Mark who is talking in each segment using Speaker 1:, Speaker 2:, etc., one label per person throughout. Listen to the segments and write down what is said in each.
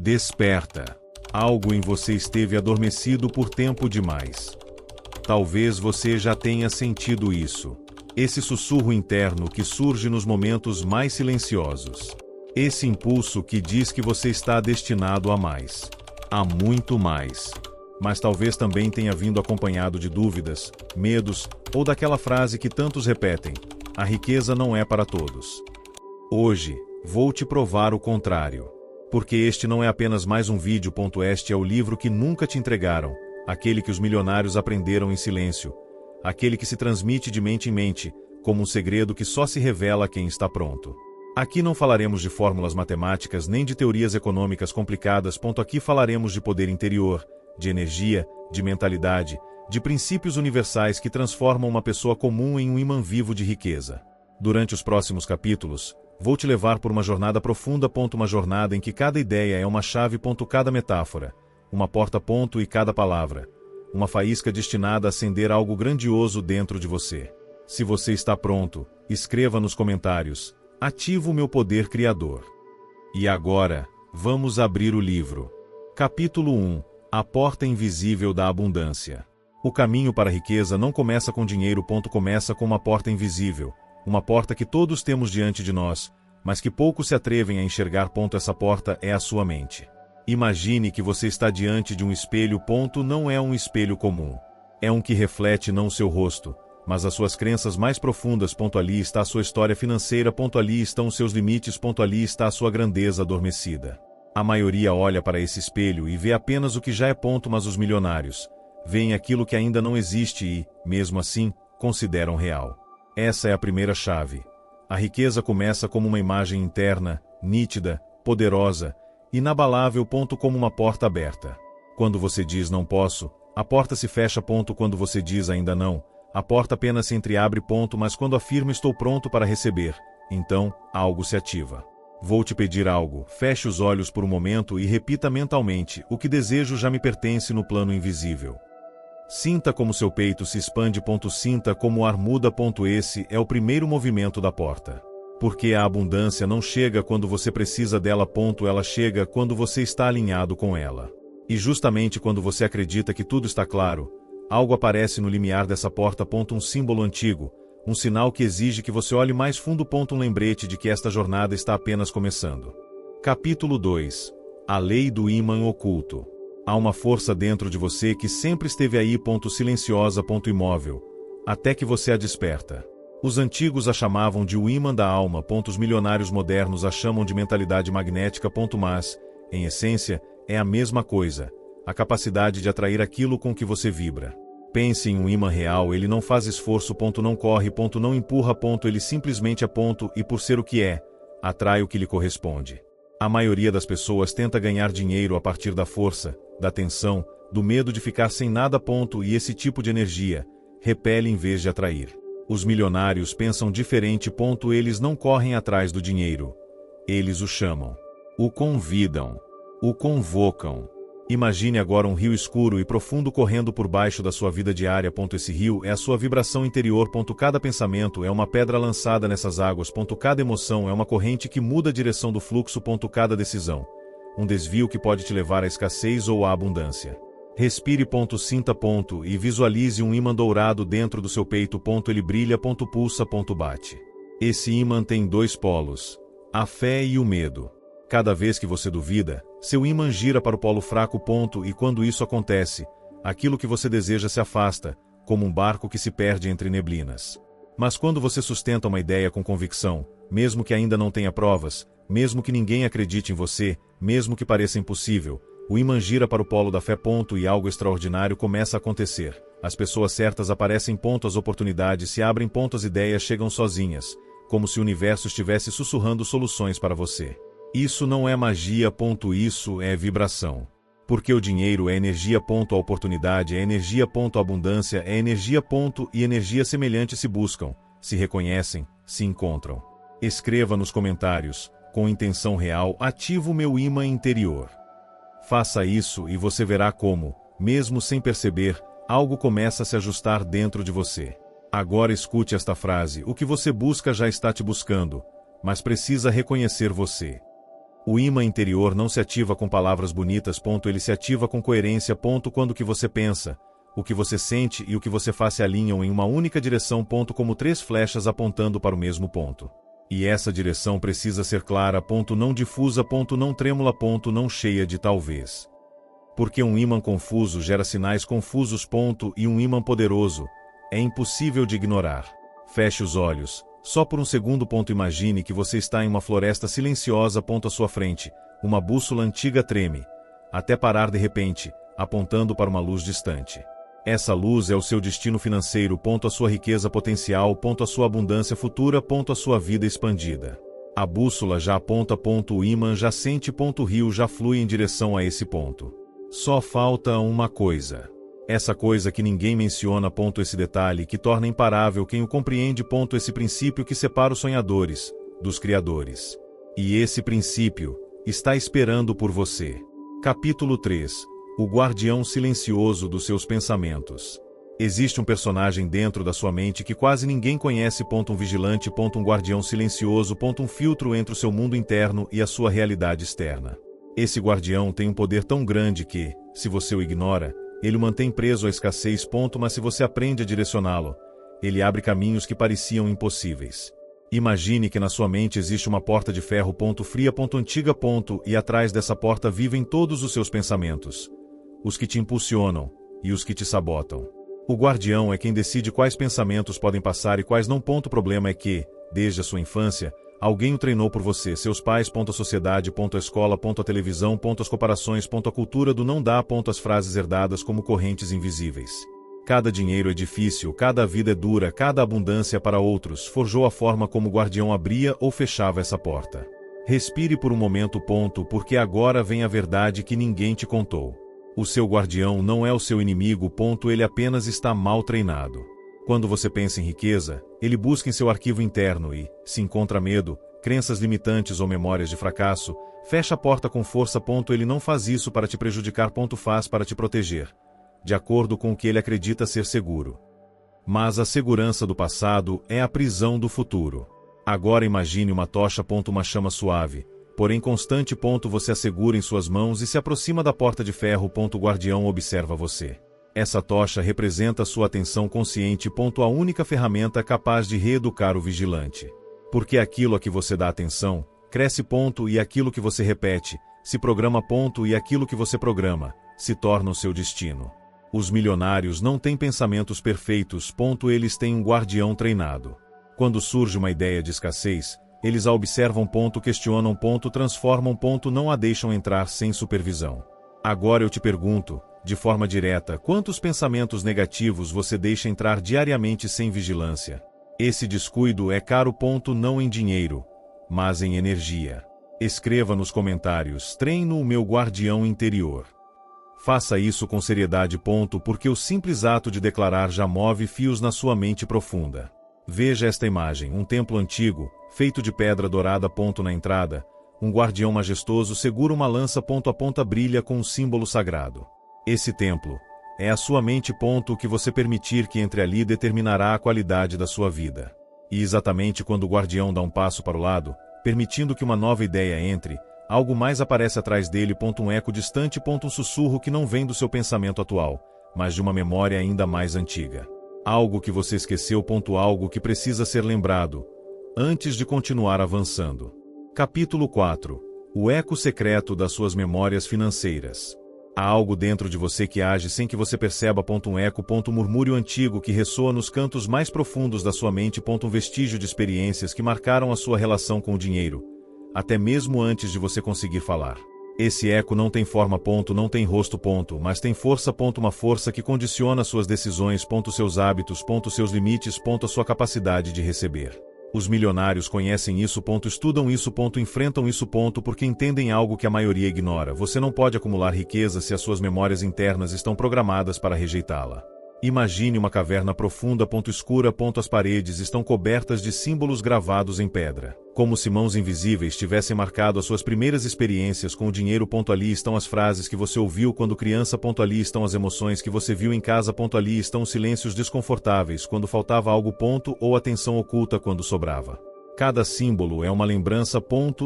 Speaker 1: Desperta. Algo em você esteve adormecido por tempo demais. Talvez você já tenha sentido isso. Esse sussurro interno que surge nos momentos mais silenciosos. Esse impulso que diz que você está destinado a mais. A muito mais. Mas talvez também tenha vindo acompanhado de dúvidas, medos, ou daquela frase que tantos repetem: a riqueza não é para todos. Hoje, vou te provar o contrário. Porque este não é apenas mais um vídeo. Este é o livro que nunca te entregaram, aquele que os milionários aprenderam em silêncio, aquele que se transmite de mente em mente, como um segredo que só se revela a quem está pronto. Aqui não falaremos de fórmulas matemáticas nem de teorias econômicas complicadas. Aqui falaremos de poder interior, de energia, de mentalidade, de princípios universais que transformam uma pessoa comum em um imã vivo de riqueza. Durante os próximos capítulos, vou te levar por uma jornada profunda. Uma jornada em que cada ideia é uma chave. Cada metáfora, uma porta. E cada palavra, uma faísca destinada a acender algo grandioso dentro de você. Se você está pronto, escreva nos comentários: ativo o meu poder criador. E agora, vamos abrir o livro. Capítulo 1. A porta invisível da abundância. O caminho para a riqueza não começa com dinheiro. Começa com uma porta invisível. Uma porta que todos temos diante de nós, mas que poucos se atrevem a enxergar. Essa porta é a sua mente. Imagine que você está diante de um espelho. Não é um espelho comum. É um que reflete não o seu rosto, mas as suas crenças mais profundas. Ali está a sua história financeira. Ali estão os seus limites. Ali está a sua grandeza adormecida. A maioria olha para esse espelho e vê apenas o que já é. Mas os milionários veem aquilo que ainda não existe e, mesmo assim, consideram real. Essa é a primeira chave. A riqueza começa como uma imagem interna, nítida, poderosa, inabalável. Como uma porta aberta. Quando você diz não posso, a porta se fecha. Quando você diz ainda não, a porta apenas se entreabre. Mas quando afirma estou pronto para receber, então, algo se ativa. Vou te pedir algo. Feche os olhos por um momento e repita mentalmente: o que desejo já me pertence no plano invisível. Sinta como seu peito se expande. Sinta como o ar muda. Esse é o primeiro movimento da porta. Porque a abundância não chega quando você precisa dela. Ela chega quando você está alinhado com ela. E justamente quando você acredita que tudo está claro, algo aparece no limiar dessa porta. Um símbolo antigo, um sinal que exige que você olhe mais fundo. Um lembrete de que esta jornada está apenas começando. Capítulo 2. A lei do ímã oculto. Há uma força dentro de você que sempre esteve aí. Silenciosa. Imóvel. Até que você a desperta. Os antigos a chamavam de o ímã da alma. Os milionários modernos a chamam de mentalidade magnética. Mas, em essência, é a mesma coisa. A capacidade de atrair aquilo com que você vibra. Pense em um ímã real. Ele não faz esforço. Não corre. Não empurra. Ele simplesmente é. E por ser o que é, atrai o que lhe corresponde. A maioria das pessoas tenta ganhar dinheiro a partir da força, da tensão, do medo de ficar sem nada. E esse tipo de energia repele em vez de atrair. Os milionários pensam diferente. Eles não correm atrás do dinheiro. Eles o chamam. O convidam. O convocam. Imagine agora um rio escuro e profundo correndo por baixo da sua vida diária. Esse rio é a sua vibração interior. Cada pensamento é uma pedra lançada nessas águas. Cada emoção é uma corrente que muda a direção do fluxo. Cada decisão, um desvio que pode te levar à escassez ou à abundância. Respire. Sinta. E visualize um ímã dourado dentro do seu peito. Ele brilha. Pulsa. Bate. Esse ímã tem dois polos: a fé e o medo. Cada vez que você duvida, seu ímã gira para o polo fraco. E quando isso acontece, aquilo que você deseja se afasta, como um barco que se perde entre neblinas. Mas quando você sustenta uma ideia com convicção, mesmo que ainda não tenha provas, mesmo que ninguém acredite em você, mesmo que pareça impossível, o ímã gira para o polo da fé. E algo extraordinário começa a acontecer. As pessoas certas aparecem. As oportunidades se abrem. As ideias chegam sozinhas, como se o universo estivesse sussurrando soluções para você. Isso não é magia. Isso é vibração. Porque o dinheiro é energia. A oportunidade é energia. A abundância é energia. E energias semelhantes se buscam, se reconhecem, se encontram. Escreva nos comentários: com intenção real, ativo o meu ímã interior. Faça isso e você verá como, mesmo sem perceber, algo começa a se ajustar dentro de você. Agora escute esta frase: o que você busca já está te buscando, mas precisa reconhecer você. O ímã interior não se ativa com palavras bonitas. Ele se ativa com coerência. Quando o que você pensa, o que você sente e o que você faz se alinham em uma única direção. Como 3 flechas apontando para o mesmo ponto. E essa direção precisa ser clara. Não difusa. Não trêmula. Não cheia de talvez. Porque um ímã confuso gera sinais confusos. E um ímã poderoso é impossível de ignorar. Feche os olhos. Só por um segundo. Imagine que você está em uma floresta silenciosa. À sua frente, uma bússola antiga treme, até parar de repente, apontando para uma luz distante. Essa luz é o seu destino financeiro. A sua riqueza potencial. A sua abundância futura. A sua vida expandida. A bússola já aponta. O ímã já sente. O rio já flui em direção a esse ponto. Só falta uma coisa. Essa coisa que ninguém menciona. Esse detalhe que torna imparável quem o compreende. Esse princípio que separa os sonhadores dos criadores. E esse princípio está esperando por você. Capítulo 3. O guardião silencioso dos seus pensamentos. Existe um personagem dentro da sua mente que quase ninguém conhece. Um vigilante. Um guardião silencioso. Um filtro entre o seu mundo interno e a sua realidade externa. Esse guardião tem um poder tão grande que, se você o ignora, ele o mantém preso à escassez. Mas se você aprende a direcioná-lo, ele abre caminhos que pareciam impossíveis. Imagine que na sua mente existe uma porta de ferro. Fria. Antiga. E atrás dessa porta vivem todos os seus pensamentos. Os que te impulsionam e os que te sabotam. O guardião é quem decide quais pensamentos podem passar e quais não. O problema é que, desde a sua infância, alguém o treinou por você. Seus pais. A sociedade. A escola. A televisão. As comparações. A cultura do não dá. As frases herdadas como correntes invisíveis. Cada dinheiro é difícil, cada vida é dura, cada abundância para outros forjou a forma como o guardião abria ou fechava essa porta. Respire por um momento. Porque agora vem a verdade que ninguém te contou. O seu guardião não é o seu inimigo. Ele apenas está mal treinado. Quando você pensa em riqueza, ele busca em seu arquivo interno e, se encontra medo, crenças limitantes ou memórias de fracasso, fecha a porta com força. Ele não faz isso para te prejudicar. Faz para te proteger, de acordo com o que ele acredita ser seguro. Mas a segurança do passado é a prisão do futuro. Agora imagine uma tocha. Uma chama suave, porém constante. Você a segura em suas mãos e se aproxima da porta de ferro. O guardião observa você. Essa tocha representa sua atenção consciente. A única ferramenta capaz de reeducar o vigilante. Porque aquilo a que você dá atenção, cresce. E aquilo que você repete, se programa. E aquilo que você programa, se torna o seu destino. Os milionários não têm pensamentos perfeitos. Eles têm um guardião treinado. Quando surge uma ideia de escassez, eles a observam. Questionam. Transformam. Não a deixam entrar sem supervisão. Agora eu te pergunto, de forma direta, quantos pensamentos negativos você deixa entrar diariamente sem vigilância? Esse descuido é caro. Não em dinheiro, mas em energia. Escreva nos comentários: treino o meu guardião interior. Faça isso com seriedade. Porque o simples ato de declarar já move fios na sua mente profunda. Veja esta imagem: um templo antigo, feito de pedra dourada. Na entrada, um guardião majestoso segura uma lança. A ponta brilha com um símbolo sagrado. Esse templo é a sua mente. O que você permitir que entre ali determinará a qualidade da sua vida. E exatamente quando o guardião dá um passo para o lado, permitindo que uma nova ideia entre, algo mais aparece atrás dele. Um eco distante. Um sussurro que não vem do seu pensamento atual, mas de uma memória ainda mais antiga. Algo que você esqueceu. Algo que precisa ser lembrado, antes de continuar avançando. Capítulo 4. O eco secreto das suas memórias financeiras. Há algo dentro de você que age sem que você perceba. Um eco. Murmúrio antigo que ressoa nos cantos mais profundos da sua mente. Um vestígio de experiências que marcaram a sua relação com o dinheiro, até mesmo antes de você conseguir falar. Esse eco não tem forma. Não tem rosto. Mas tem força. Uma força que condiciona suas decisões. Seus hábitos. Seus limites. A sua capacidade de receber. Os milionários conhecem isso. Estudam isso. Enfrentam isso. Porque entendem algo que a maioria ignora. Você não pode acumular riqueza se as suas memórias internas estão programadas para rejeitá-la. Imagine uma caverna profunda. Escura. As paredes estão cobertas de símbolos gravados em pedra. Como se mãos invisíveis tivessem marcado as suas primeiras experiências com o dinheiro. Ali estão as frases que você ouviu quando criança. Ali estão as emoções que você viu em casa. Ali estão os silêncios desconfortáveis quando faltava algo. Ou a tensão oculta quando sobrava. Cada símbolo é uma lembrança.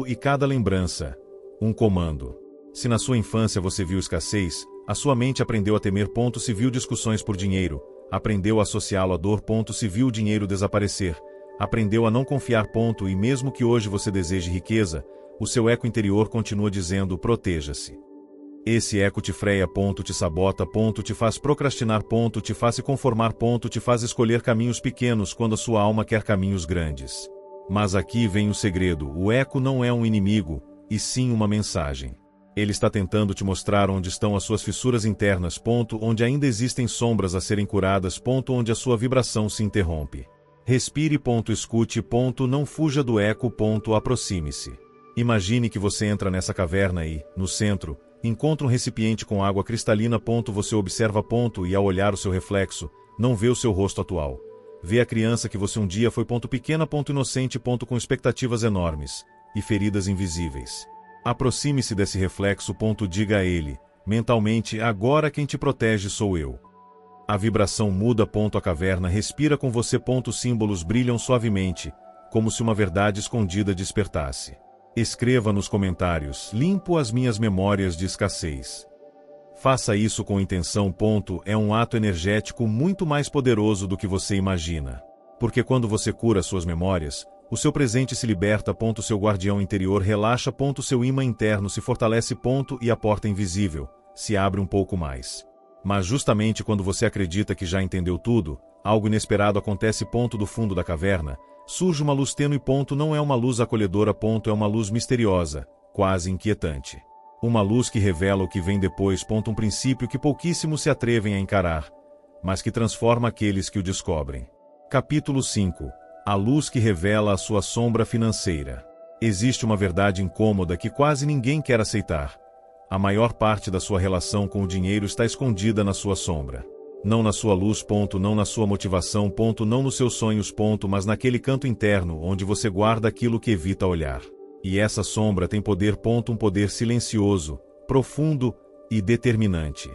Speaker 1: E cada lembrança Um comando. Se na sua infância você viu escassez, a sua mente aprendeu a temer. Se viu discussões por dinheiro, aprendeu a associá-lo à dor. Se viu o dinheiro desaparecer, aprendeu a não confiar. E mesmo que hoje você deseje riqueza, o seu eco interior continua dizendo: proteja-se. Esse eco te freia. Te sabota. Te faz procrastinar. Te faz se conformar. Te faz escolher caminhos pequenos quando a sua alma quer caminhos grandes. Mas aqui vem o segredo: o eco não é um inimigo, e sim uma mensagem. Ele está tentando te mostrar onde estão as suas fissuras internas. Onde ainda existem sombras a serem curadas. Onde a sua vibração se interrompe. Respire. Escute. Não fuja do eco. Aproxime-se. Imagine que você entra nessa caverna e, no centro, encontra um recipiente com água cristalina. Você observa. E ao olhar o seu reflexo, não vê o seu rosto atual. Vê a criança que você um dia foi. Pequena. Inocente. Com expectativas enormes e feridas invisíveis. Aproxime-se desse reflexo. Diga a ele, mentalmente: agora quem te protege sou eu. A vibração muda. A caverna respira com você. Símbolos brilham suavemente, como se uma verdade escondida despertasse. Escreva nos comentários: limpo as minhas memórias de escassez. Faça isso com intenção. É um ato energético muito mais poderoso do que você imagina. Porque quando você cura suas memórias, o seu presente se liberta. Seu guardião interior relaxa. Seu imã interno se fortalece. E a porta invisível se abre um pouco mais. Mas justamente quando você acredita que já entendeu tudo, algo inesperado acontece. Do fundo da caverna, surge uma luz tênue. Não é uma luz acolhedora. É uma luz misteriosa, quase inquietante. Uma luz que revela o que vem depois. Um princípio que pouquíssimos se atrevem a encarar, mas que transforma aqueles que o descobrem. Capítulo 5. A luz que revela a sua sombra financeira. Existe uma verdade incômoda que quase ninguém quer aceitar. A maior parte da sua relação com o dinheiro está escondida na sua sombra. Não na sua luz. Não na sua motivação. Não nos seus sonhos. Mas naquele canto interno onde você guarda aquilo que evita olhar. E essa sombra tem poder. Um poder silencioso, profundo e determinante.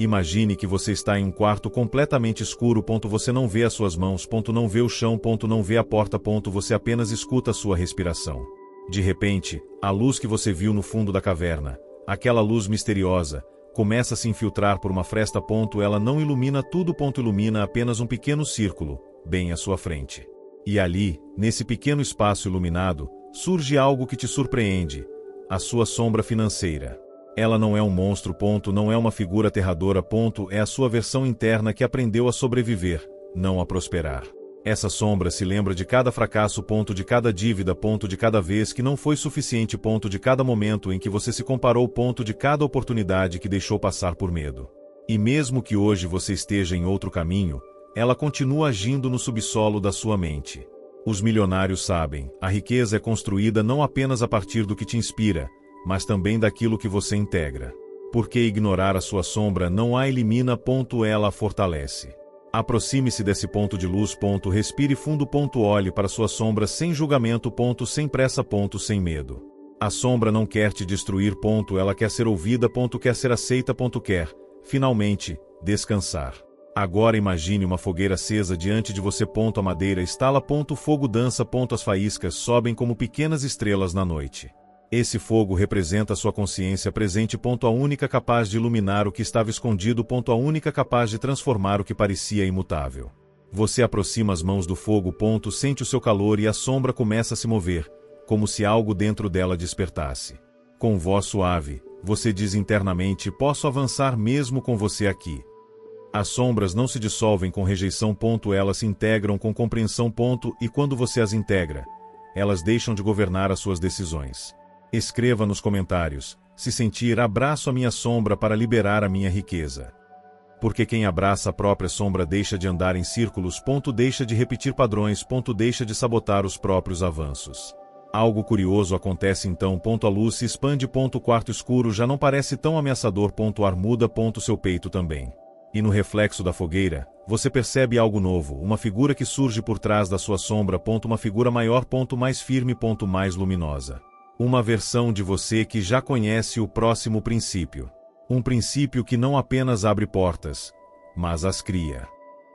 Speaker 1: Imagine que você está em um quarto completamente escuro. Você não vê as suas mãos. Não vê o chão. Não vê a porta. Você apenas escuta a sua respiração. De repente, a luz que você viu no fundo da caverna, aquela luz misteriosa, começa a se infiltrar por uma fresta. Ela não ilumina tudo. Ilumina apenas um pequeno círculo, bem à sua frente. E ali, nesse pequeno espaço iluminado, surge algo que te surpreende: a sua sombra financeira. Ela não é um monstro. Não é uma figura aterradora. É a sua versão interna que aprendeu a sobreviver, não a prosperar. Essa sombra se lembra de cada fracasso. De cada dívida. De cada vez que não foi suficiente. De cada momento em que você se comparou. De cada oportunidade que deixou passar por medo. E mesmo que hoje você esteja em outro caminho, ela continua agindo no subsolo da sua mente. Os milionários sabem: a riqueza é construída não apenas a partir do que te inspira, mas também daquilo que você integra. Porque ignorar a sua sombra não a elimina. Ela a fortalece. Aproxime-se desse ponto de luz. Respire fundo. Olhe para sua sombra sem julgamento. Sem pressa. Sem medo. A sombra não quer te destruir. Ela quer ser ouvida. Quer ser aceita. Quer, finalmente, descansar. Agora imagine uma fogueira acesa diante de você. A madeira estala. O fogo dança. As faíscas sobem como pequenas estrelas na noite. Esse fogo representa sua consciência presente. A única capaz de iluminar o que estava escondido. A única capaz de transformar o que parecia imutável. Você aproxima as mãos do fogo. Sente o seu calor e a sombra começa a se mover, como se algo dentro dela despertasse. Com voz suave, você diz internamente: posso avançar mesmo com você aqui. As sombras não se dissolvem com rejeição. Elas se integram com compreensão. E quando você as integra, elas deixam de governar as suas decisões. Escreva nos comentários: se sentir, abraço a minha sombra para liberar a minha riqueza. Porque quem abraça a própria sombra deixa de andar em círculos. Deixa de repetir padrões. Deixa de sabotar os próprios avanços. Algo curioso acontece então. A luz se expande. O quarto escuro já não parece tão ameaçador. O ar muda. Seu peito também. E no reflexo da fogueira, você percebe algo novo, uma figura que surge por trás da sua sombra. Uma figura maior. Mais firme. Mais luminosa. Uma versão de você que já conhece o próximo princípio. Um princípio que não apenas abre portas, mas as cria.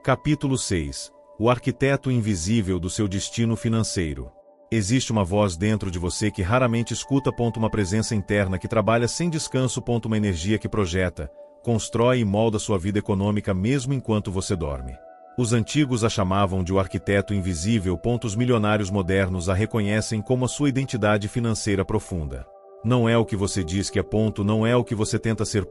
Speaker 1: Capítulo 6. O arquiteto invisível do seu destino financeiro. Existe uma voz dentro de você que raramente escuta. Uma presença interna que trabalha sem descanso. Uma energia que projeta, constrói e molda sua vida econômica mesmo enquanto você dorme. Os antigos a chamavam de o arquiteto invisível. Os milionários modernos a reconhecem como a sua identidade financeira profunda. Não é o que você diz que é. Não é o que você tenta ser.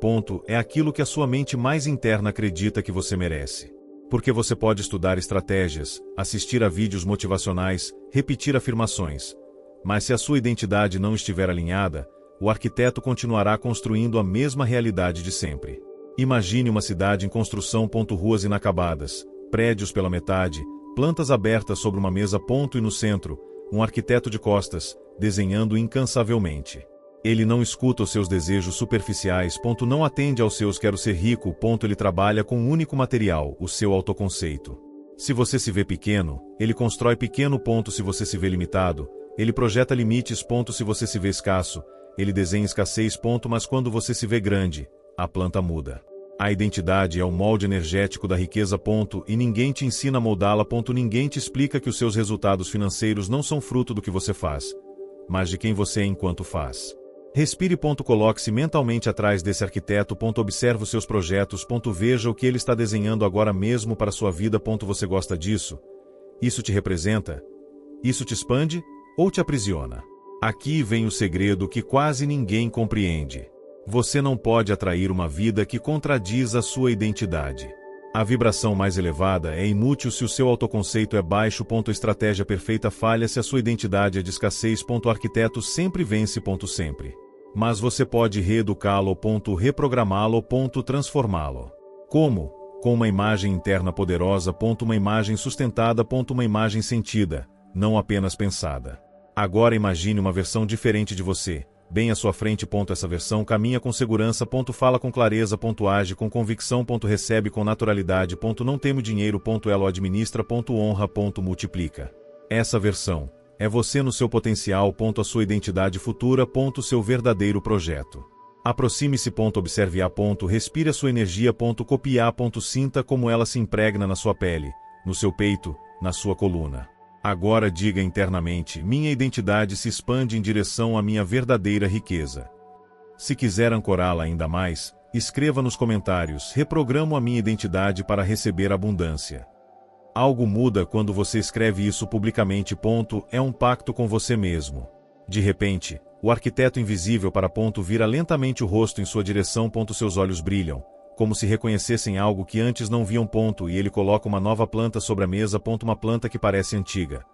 Speaker 1: É aquilo que a sua mente mais interna acredita que você merece. Porque você pode estudar estratégias, assistir a vídeos motivacionais, repetir afirmações. Mas se a sua identidade não estiver alinhada, o arquiteto continuará construindo a mesma realidade de sempre. Imagine uma cidade em construção. Ruas inacabadas, prédios pela metade, plantas abertas sobre uma mesa. E no centro, um arquiteto de costas, desenhando incansavelmente. Ele não escuta os seus desejos superficiais. Não atende aos seus quero ser rico. Ele trabalha com um único material, o seu autoconceito. Se você se vê pequeno, ele constrói pequeno. Se você se vê limitado, ele projeta limites. Se você se vê escasso, ele desenha escassez. Mas quando você se vê grande, a planta muda. A identidade é o molde energético da riqueza. E ninguém te ensina a moldá-la. Ninguém te explica que os seus resultados financeiros não são fruto do que você faz, mas de quem você é enquanto faz. Respire. Coloque-se mentalmente atrás desse arquiteto. Observe os seus projetos. Veja o que ele está desenhando agora mesmo para sua vida. Você gosta disso? Isso te representa? Isso te expande? Ou te aprisiona? Aqui vem o segredo que quase ninguém compreende. Você não pode atrair uma vida que contradiz a sua identidade. A vibração mais elevada é inútil se o seu autoconceito é baixo. A estratégia perfeita falha se a sua identidade é de escassez. O arquiteto sempre vence. Sempre. Mas você pode reeducá-lo. Reprogramá-lo. Transformá-lo. Como? Com uma imagem interna poderosa. Uma imagem sustentada. Uma imagem sentida, não apenas pensada. Agora imagine uma versão diferente de você, bem à sua frente. Essa versão caminha com segurança. Fala com clareza. Age com convicção. Recebe com naturalidade. Não teme o dinheiro. Ela o administra. Honra. Multiplica. Essa versão é você no seu potencial. A sua identidade futura. Seu verdadeiro projeto. Aproxime-se. Observe-a. Respire a sua energia. Copie-a. Sinta como ela se impregna na sua pele, no seu peito, na sua coluna. Agora diga internamente: minha identidade se expande em direção à minha verdadeira riqueza. Se quiser ancorá-la ainda mais, escreva nos comentários: reprogramo a minha identidade para receber abundância. Algo muda quando você escreve isso publicamente. É um pacto com você mesmo. De repente, o arquiteto invisível vira lentamente o rosto em sua direção. Seus olhos brilham, como se reconhecessem algo que antes não viam. E ele coloca uma nova planta sobre a mesa. Uma planta que parece antiga,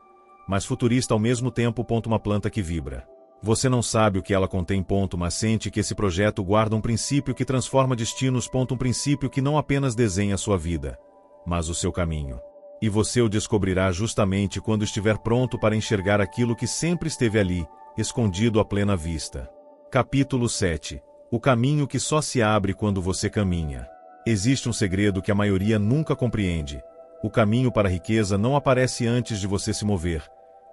Speaker 1: mas futurista ao mesmo tempo. Uma planta que vibra. Você não sabe o que ela contém. Mas sente que esse projeto guarda um princípio que transforma destinos. Um princípio que não apenas desenha a sua vida, mas o seu caminho. E você o descobrirá justamente quando estiver pronto para enxergar aquilo que sempre esteve ali, escondido à plena vista. Capítulo 7. O caminho que só se abre quando você caminha. Existe um segredo que a maioria nunca compreende. O caminho para a riqueza não aparece antes de você se mover.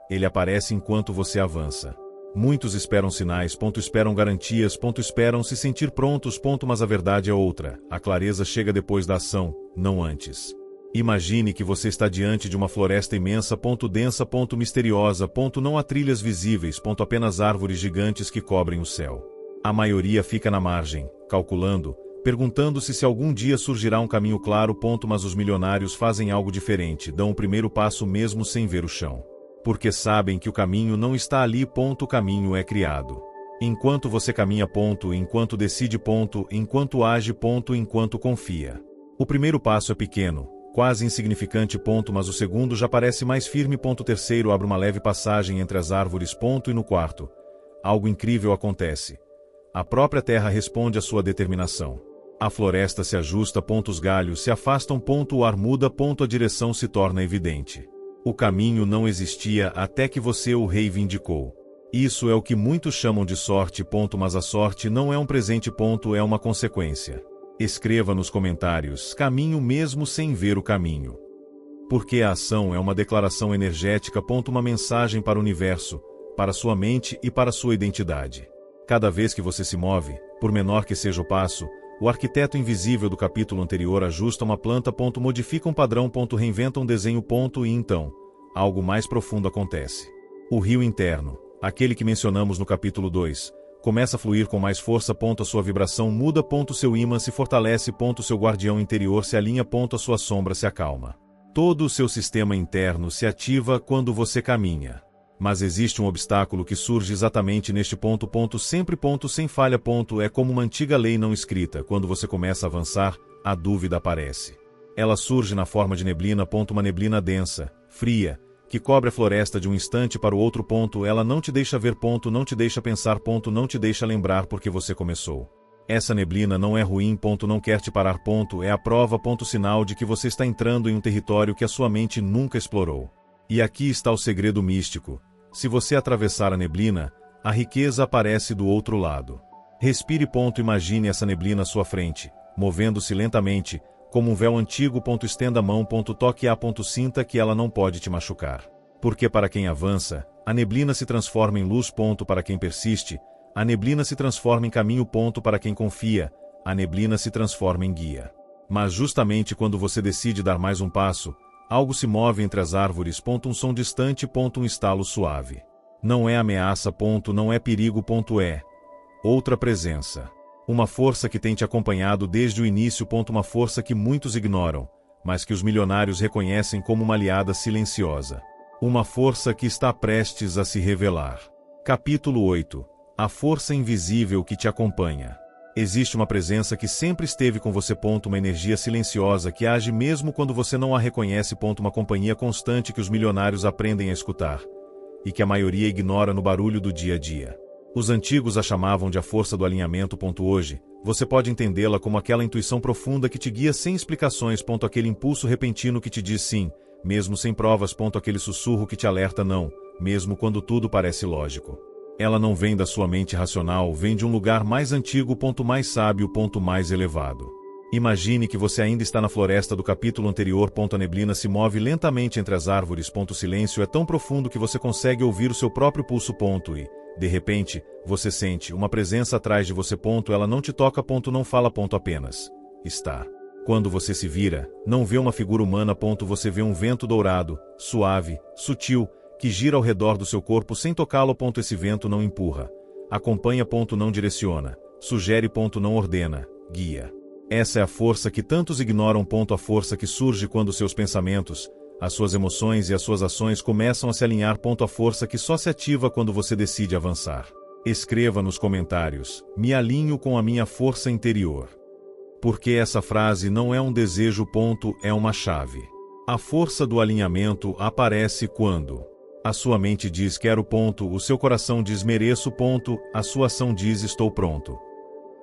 Speaker 1: Ele aparece enquanto você avança. Muitos esperam sinais. Esperam garantias. Esperam se sentir prontos. Mas a verdade é outra. A clareza chega depois da ação, não antes. Imagine que você está diante de uma floresta imensa. Densa. Misteriosa. Não há trilhas visíveis. Apenas árvores gigantes que cobrem o céu. A maioria fica na margem, calculando, perguntando-se se algum dia surgirá um caminho claro. Mas os milionários fazem algo diferente. Dão o primeiro passo mesmo sem ver o chão. Porque sabem que o caminho não está ali. O caminho é criado. Enquanto você caminha. Enquanto decide. Enquanto age. Enquanto confia. O primeiro passo é pequeno, quase insignificante. Mas o segundo já parece mais firme. Terceiro abre uma leve passagem entre as árvores. E no quarto, algo incrível acontece. A própria terra responde à sua determinação. A floresta se ajusta. Os galhos se afastam. O ar muda. A direção se torna evidente. O caminho não existia até que você o reivindicou. Isso é o que muitos chamam de sorte. Mas a sorte não é um presente. É uma consequência. Escreva nos comentários: caminho mesmo sem ver o caminho. Porque a ação é uma declaração energética. Uma mensagem para o universo, para sua mente e para sua identidade. Cada vez que você se move, por menor que seja o passo, o arquiteto invisível do capítulo anterior ajusta uma planta. Modifica um padrão. Reinventa um desenho. E então, algo mais profundo acontece. O rio interno, aquele que mencionamos no capítulo 2, começa a fluir com mais força. A sua vibração muda. Seu ímã se fortalece. Seu guardião interior se alinha. A sua sombra se acalma. Todo o seu sistema interno se ativa quando você caminha. Mas existe um obstáculo que surge exatamente neste ponto. Sempre. Sem falha. É como uma antiga lei não escrita. Quando você começa a avançar, a dúvida aparece. Ela surge na forma de neblina. Uma neblina densa, fria, que cobre a floresta de um instante para o outro. Ela não te deixa ver. Não te deixa pensar. Não te deixa lembrar porque você começou. Essa neblina não é ruim. Não quer te parar. É a prova. Sinal de que você está entrando em um território que a sua mente nunca explorou. E aqui está o segredo místico. Se você atravessar a neblina, a riqueza aparece do outro lado. Respire. Imagine essa neblina à sua frente, movendo-se lentamente, como um véu antigo. Estenda a mão. Toque a. Sinta que ela não pode te machucar. Porque para quem avança, a neblina se transforma em luz. Para quem persiste, a neblina se transforma em caminho. Para quem confia, a neblina se transforma em guia. Mas justamente quando você decide dar mais um passo, algo se move entre as árvores. Um som distante. Um estalo suave. Não é ameaça. Não é perigo. É outra presença. Uma força que tem te acompanhado desde o início. Uma força que muitos ignoram, mas que os milionários reconhecem como uma aliada silenciosa. Uma força que está prestes a se revelar. Capítulo 8. A força invisível que te acompanha. Existe uma presença que sempre esteve com você. Uma energia silenciosa que age mesmo quando você não a reconhece. Uma companhia constante que os milionários aprendem a escutar, e que a maioria ignora no barulho do dia a dia. Os antigos a chamavam de a força do alinhamento. Hoje, você pode entendê-la como aquela intuição profunda que te guia sem explicações. Aquele impulso repentino que te diz sim, mesmo sem provas. Aquele sussurro que te alerta não, mesmo quando tudo parece lógico. Ela não vem da sua mente racional, vem de um lugar mais antigo. Mais sábio. Mais elevado. Imagine que você ainda está na floresta do capítulo anterior. A neblina se move lentamente entre as árvores. O silêncio é tão profundo que você consegue ouvir o seu próprio pulso. E, de repente, você sente uma presença atrás de você. Ela não te toca. Não fala. Apenas está. Quando você se vira, não vê uma figura humana. Você vê um vento dourado, suave, sutil, que gira ao redor do seu corpo sem tocá-lo. Esse vento não empurra, acompanha. Não direciona, sugere. Não ordena, guia. Essa é a força que tantos ignoram. A força que surge quando seus pensamentos, as suas emoções e as suas ações começam a se alinhar. A força que só se ativa quando você decide avançar. Escreva nos comentários: me alinho com a minha força interior. Porque essa frase não é um desejo. É uma chave. A força do alinhamento aparece quando a sua mente diz quero. O seu coração diz mereço. A sua ação diz estou pronto.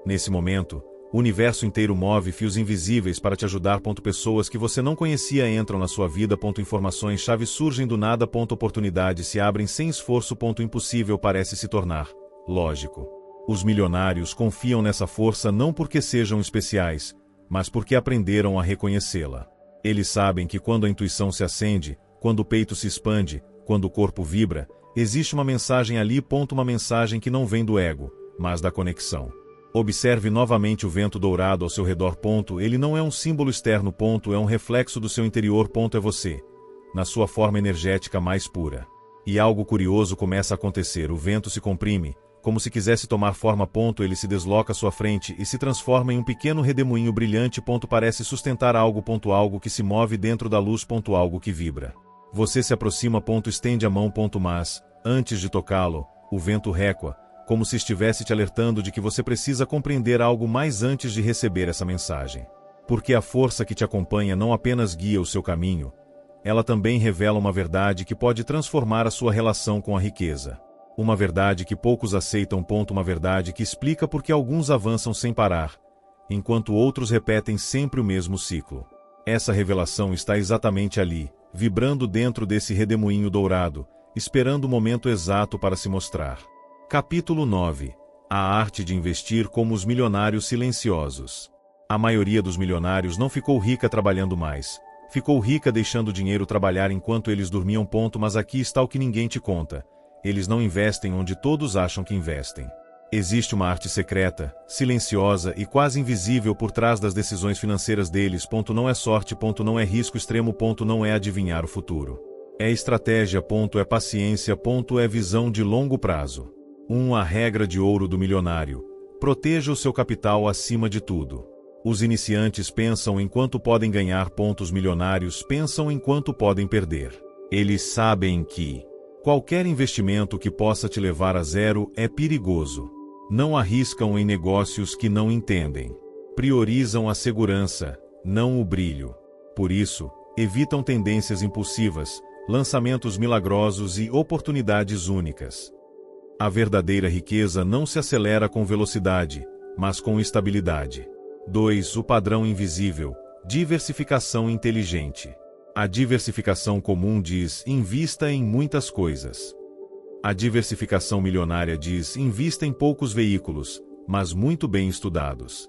Speaker 1: Nesse momento, o universo inteiro move fios invisíveis para te ajudar. Pessoas que você não conhecia entram na sua vida. Informações-chave surgem do nada. Oportunidades se abrem sem esforço. Impossível parece se tornar lógico. Os milionários confiam nessa força não porque sejam especiais, mas porque aprenderam a reconhecê-la. Eles sabem que quando a intuição se acende, quando o peito se expande, quando o corpo vibra, existe uma mensagem ali. Uma mensagem que não vem do ego, mas da conexão. Observe novamente o vento dourado ao seu redor. Ele não é um símbolo externo. É um reflexo do seu interior. É você, na sua forma energética mais pura. E algo curioso começa a acontecer. O vento se comprime, como se quisesse tomar forma. Ele se desloca à sua frente e se transforma em um pequeno redemoinho brilhante. Parece sustentar algo. Algo que se move dentro da luz. Algo que vibra. Você se aproxima. Estende a mão. Mas, antes de tocá-lo, o vento recua, como se estivesse te alertando de que você precisa compreender algo mais antes de receber essa mensagem. Porque a força que te acompanha não apenas guia o seu caminho, ela também revela uma verdade que pode transformar a sua relação com a riqueza. Uma verdade que poucos aceitam. Uma verdade que explica por que alguns avançam sem parar, enquanto outros repetem sempre o mesmo ciclo. Essa revelação está exatamente ali, vibrando dentro desse redemoinho dourado, esperando o momento exato para se mostrar. Capítulo 9. A arte de investir como os milionários silenciosos. A maioria dos milionários não ficou rica trabalhando mais. Ficou rica deixando o dinheiro trabalhar enquanto eles dormiam. Mas aqui está o que ninguém te conta. Eles não investem onde todos acham que investem. Existe uma arte secreta, silenciosa e quase invisível por trás das decisões financeiras deles. Não é sorte. Não é risco extremo. Não é adivinhar o futuro. É estratégia. É paciência. É visão de longo prazo. A regra de ouro do milionário. Proteja o seu capital acima de tudo. Os iniciantes pensam em quanto podem ganhar. Os milionários pensam em quanto podem perder. Eles sabem que qualquer investimento que possa te levar a zero é perigoso. Não arriscam em negócios que não entendem. Priorizam a segurança, não o brilho. Por isso, evitam tendências impulsivas, lançamentos milagrosos e oportunidades únicas. A verdadeira riqueza não se acelera com velocidade, mas com estabilidade. 2. O padrão invisível. Diversificação inteligente. A diversificação comum diz: invista em muitas coisas. A diversificação milionária diz: invista em poucos veículos, mas muito bem estudados.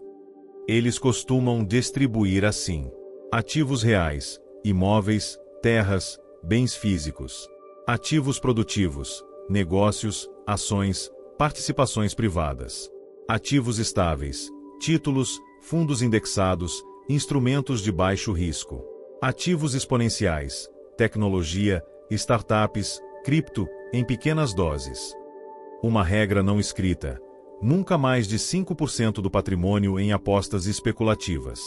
Speaker 1: Eles costumam distribuir assim: ativos reais, imóveis, terras, bens físicos. Ativos produtivos, negócios, ações, participações privadas. Ativos estáveis, títulos, fundos indexados, instrumentos de baixo risco. Ativos exponenciais, tecnologia, startups, cripto, em pequenas doses. Uma regra não escrita: nunca mais de 5% do patrimônio em apostas especulativas.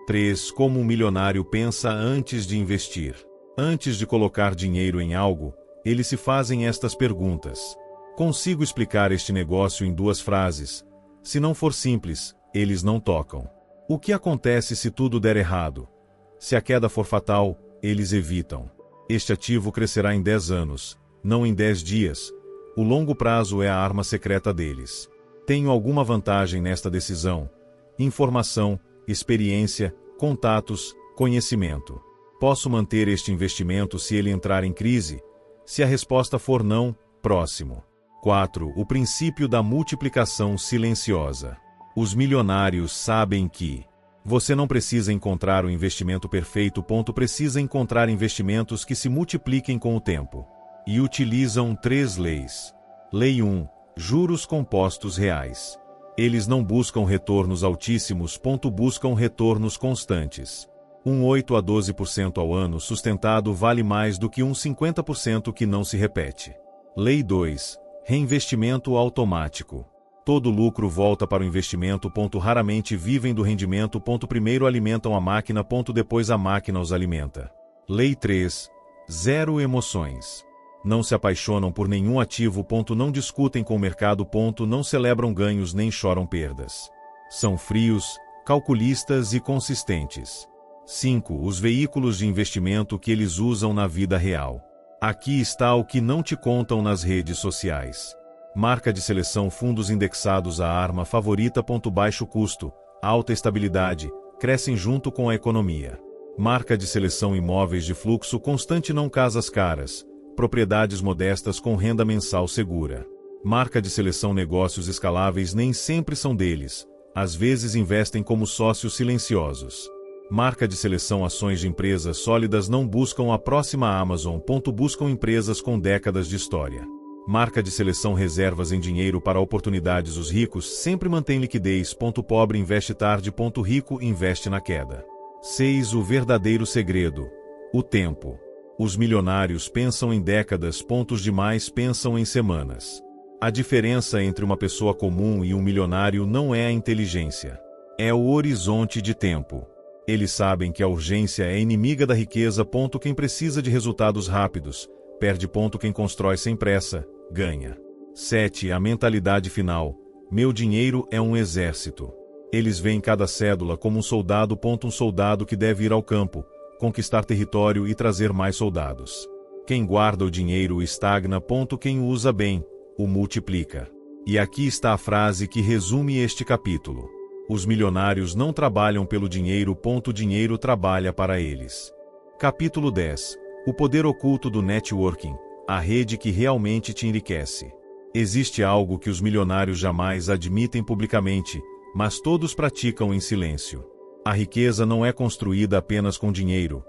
Speaker 1: 3. Como um milionário pensa antes de investir. Antes de colocar dinheiro em algo, eles se fazem estas perguntas. Consigo explicar este negócio em 2 frases. Se não for simples, eles não tocam. O que acontece se tudo der errado? Se a queda for fatal, eles evitam. Este ativo crescerá em 10 anos, não em 10 dias. O longo prazo é a arma secreta deles. Tenho alguma vantagem nesta decisão? Informação, experiência, contatos, conhecimento. Posso manter este investimento se ele entrar em crise? Se a resposta for não, próximo. 4. O princípio da multiplicação silenciosa. Os milionários sabem que você não precisa encontrar o investimento perfeito. Precisa encontrar investimentos que se multipliquem com o tempo. E utilizam 3 leis. Lei 1. Juros compostos reais. Eles não buscam retornos altíssimos. Buscam retornos constantes. 8 a 12% ao ano sustentado vale mais do que 50% que não se repete. Lei 2. Reinvestimento automático. Todo lucro volta para o investimento. Raramente vivem do rendimento. Primeiro alimentam a máquina. Depois a máquina os alimenta. Lei 3. Zero emoções. Não se apaixonam por nenhum ativo. Não discutem com o mercado. Não celebram ganhos nem choram perdas. São frios, calculistas e consistentes. 5. Os veículos de investimento que eles usam na vida real. Aqui está o que não te contam nas redes sociais. Marca de seleção: fundos indexados. A arma favorita. Baixo custo, alta estabilidade, crescem junto com a economia. Marca de seleção: imóveis de fluxo constante. Não casas caras, propriedades modestas com renda mensal segura. Marca de seleção: negócios escaláveis. Nem sempre são deles, às vezes investem como sócios silenciosos. Marca de seleção: ações de empresas sólidas. Não buscam a próxima Amazon. Buscam empresas com décadas de história. Marca de seleção: reservas em dinheiro para oportunidades. Os ricos sempre mantêm liquidez. Pobre investe tarde. Rico investe na queda. 6. O verdadeiro segredo: o tempo. Os milionários pensam em décadas. Os demais pensam em semanas. A diferença entre uma pessoa comum e um milionário não é a inteligência. É o horizonte de tempo. Eles sabem que a urgência é inimiga da riqueza. Quem precisa de resultados rápidos, perde. Quem constrói sem pressa, ganha. 7. A mentalidade final: meu dinheiro é um exército. Eles veem cada cédula como um soldado. Um soldado que deve ir ao campo, conquistar território e trazer mais soldados. Quem guarda o dinheiro estagna. Quem o usa bem, o multiplica. E aqui está a frase que resume este capítulo: os milionários não trabalham pelo dinheiro. O dinheiro trabalha para eles. Capítulo 10. O poder oculto do networking, a rede que realmente te enriquece. Existe algo que os milionários jamais admitem publicamente, mas todos praticam em silêncio. A riqueza não é construída apenas com dinheiro.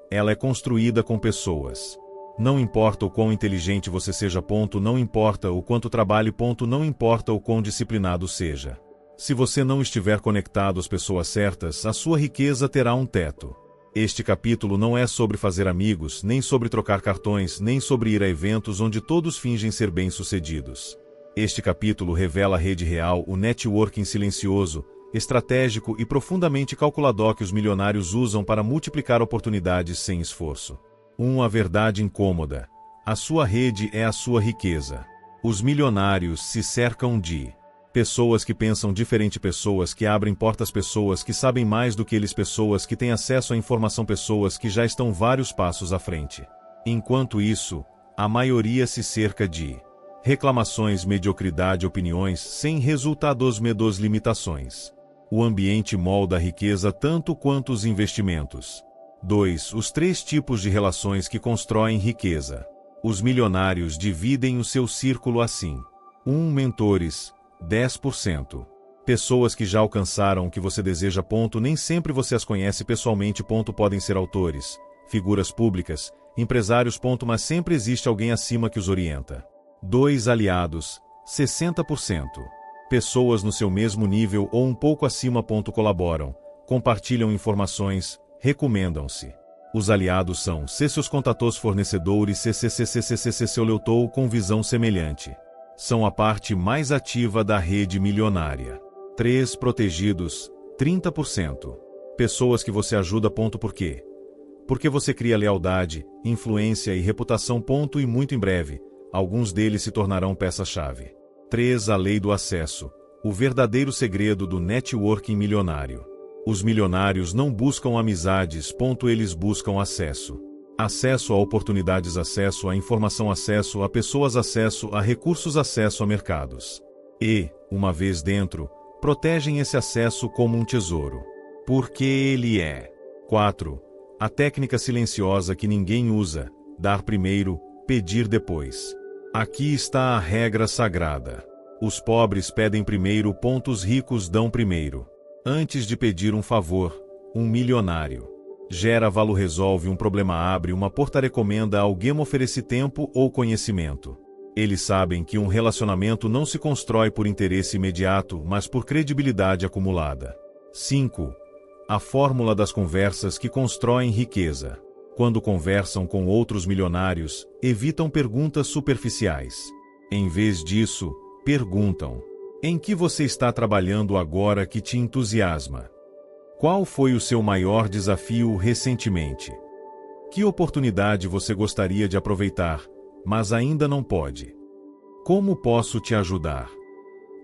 Speaker 1: Ela é construída com pessoas. Não importa o quão inteligente você seja. Não importa o quanto trabalhe. Não importa o quão disciplinado seja. Se você não estiver conectado às pessoas certas, a sua riqueza terá um teto. Este capítulo não é sobre fazer amigos, nem sobre trocar cartões, nem sobre ir a eventos onde todos fingem ser bem-sucedidos. Este capítulo revela a rede real, o networking silencioso, estratégico e profundamente calculador que os milionários usam para multiplicar oportunidades sem esforço. A verdade incômoda. A sua rede é a sua riqueza. Os milionários se cercam de pessoas que pensam diferente, pessoas que abrem portas, pessoas que sabem mais do que eles, pessoas que têm acesso à informação, pessoas que já estão vários passos à frente. Enquanto isso, a maioria se cerca de reclamações, mediocridade, opiniões sem resultados, medos, limitações. O ambiente molda a riqueza tanto quanto os investimentos. 2. Os 3 tipos de relações que constroem riqueza. Os milionários dividem o seu círculo assim. 1. Mentores, 10%. Pessoas que já alcançaram o que você deseja. Nem sempre você as conhece pessoalmente. Podem ser autores, figuras públicas, empresários. Mas sempre existe alguém acima que os orienta. 2. Aliados, 60%. Pessoas no seu mesmo nível ou um pouco acima. Colaboram, compartilham informações, recomendam-se. Os aliados são seus contatos, fornecedores, seu leitor com visão semelhante. São a parte mais ativa da rede milionária. 3. Protegidos, 30%. Pessoas que você ajuda. Por quê? Porque você cria lealdade, influência e reputação. E muito em breve, alguns deles se tornarão peça-chave. 3. A lei do acesso. O verdadeiro segredo do networking milionário. Os milionários não buscam amizades. Eles buscam acesso. Acesso a oportunidades, acesso a informação, acesso a pessoas, acesso a recursos, acesso a mercados. E, uma vez dentro, protegem esse acesso como um tesouro. Porque ele é. 4. A técnica silenciosa que ninguém usa: dar primeiro, pedir depois. Aqui está a regra sagrada. Os pobres pedem primeiro. Os ricos dão primeiro. Antes de pedir um favor, um milionário gera valor, resolve um problema, abre uma porta, recomenda alguém, oferece tempo ou conhecimento. Eles sabem que um relacionamento não se constrói por interesse imediato, mas por credibilidade acumulada. 5. A fórmula das conversas que constroem riqueza. Quando conversam com outros milionários, evitam perguntas superficiais. Em vez disso, perguntam: em que você está trabalhando agora que te entusiasma? Qual foi o seu maior desafio recentemente? Que oportunidade você gostaria de aproveitar, mas ainda não pode? Como posso te ajudar?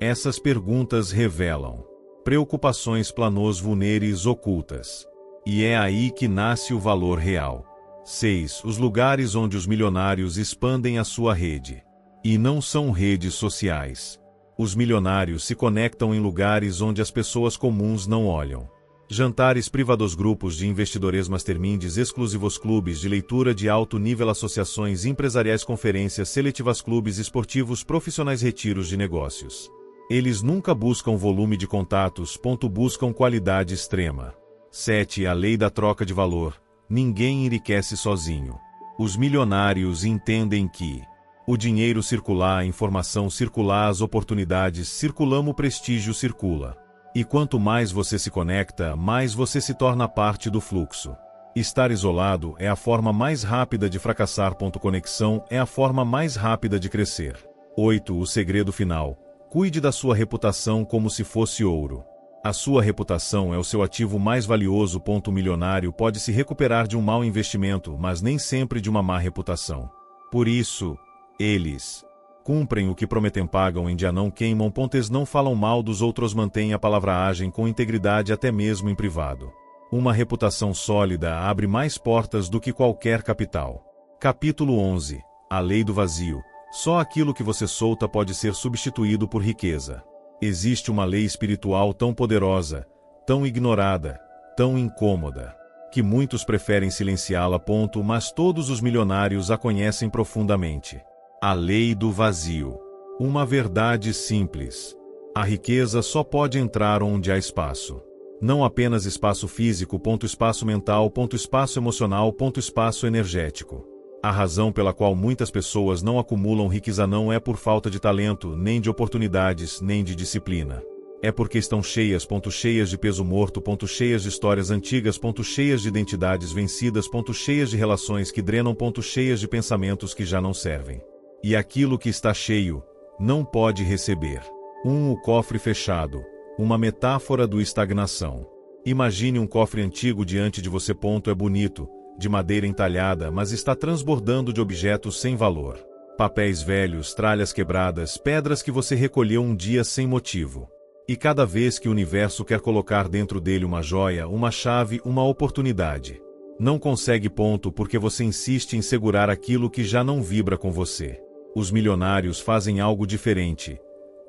Speaker 1: Essas perguntas revelam preocupações, planos, vulneres ocultas. E é aí que nasce o valor real. 6. Os lugares onde os milionários expandem a sua rede. E não são redes sociais. Os milionários se conectam em lugares onde as pessoas comuns não olham. Jantares privados, grupos de investidores, masterminds exclusivos, clubes de leitura de alto nível, associações empresariais, conferências seletivas, clubes esportivos profissionais, retiros de negócios. Eles nunca buscam volume de contatos. Buscam qualidade extrema. 7. A lei da troca de valor. Ninguém enriquece sozinho. Os milionários entendem que o dinheiro circula, a informação circula, as oportunidades circulam, o prestígio circula. E quanto mais você se conecta, mais você se torna parte do fluxo. Estar isolado é a forma mais rápida de fracassar. Conexão é a forma mais rápida de crescer. 8. O segredo final. Cuide da sua reputação como se fosse ouro. A sua reputação é o seu ativo mais valioso. O milionário pode se recuperar de um mau investimento, mas nem sempre de uma má reputação. Por isso, eles cumprem o que prometem, pagam em dia, não queimam. Eles não falam mal dos outros, mantêm a palavra, agem com integridade até mesmo em privado. Uma reputação sólida abre mais portas do que qualquer capital. Capítulo 11. A lei do vazio. Só aquilo que você solta pode ser substituído por riqueza. Existe uma lei espiritual tão poderosa, tão ignorada, tão incômoda, que muitos preferem silenciá-la. Mas todos os milionários a conhecem profundamente. A lei do vazio. Uma verdade simples. A riqueza só pode entrar onde há espaço. Não apenas espaço físico. Espaço mental. Espaço emocional. Espaço energético. A razão pela qual muitas pessoas não acumulam riqueza não é por falta de talento, nem de oportunidades, nem de disciplina. É porque estão cheias, cheias de peso morto, cheias de histórias antigas, cheias de identidades vencidas, cheias de relações que drenam, cheias de pensamentos que já não servem. E aquilo que está cheio, não pode receber. O cofre fechado, uma metáfora do estagnação. Imagine um cofre antigo diante de você. É bonito, de madeira entalhada, mas está transbordando de objetos sem valor. Papéis velhos, tralhas quebradas, pedras que você recolheu um dia sem motivo. E cada vez que o universo quer colocar dentro dele uma joia, uma chave, uma oportunidade, não consegue. Porque você insiste em segurar aquilo que já não vibra com você. Os milionários fazem algo diferente.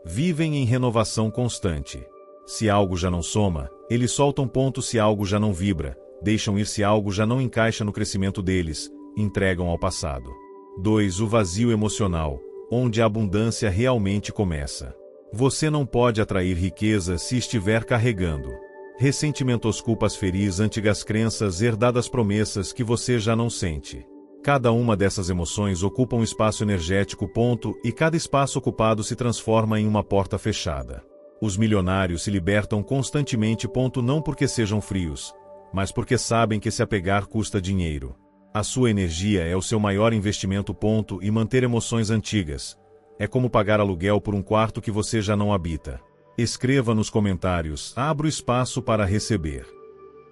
Speaker 1: Vivem em renovação constante. Se algo já não soma, eles soltam. Se algo já não vibra, deixam ir. Se algo já não encaixa no crescimento deles, entregam ao passado. 2. O vazio emocional, onde a abundância realmente começa. Você não pode atrair riqueza se estiver carregando ressentimentos, culpas, feridas, antigas crenças, herdadas, promessas que você já não sente. Cada uma dessas emoções ocupa um espaço energético. E cada espaço ocupado se transforma em uma porta fechada. Os milionários se libertam constantemente. Não porque sejam frios, mas porque sabem que se apegar custa dinheiro. A sua energia é o seu maior investimento. E manter emoções antigas é como pagar aluguel por um quarto que você já não habita. Escreva nos comentários: abro espaço para receber.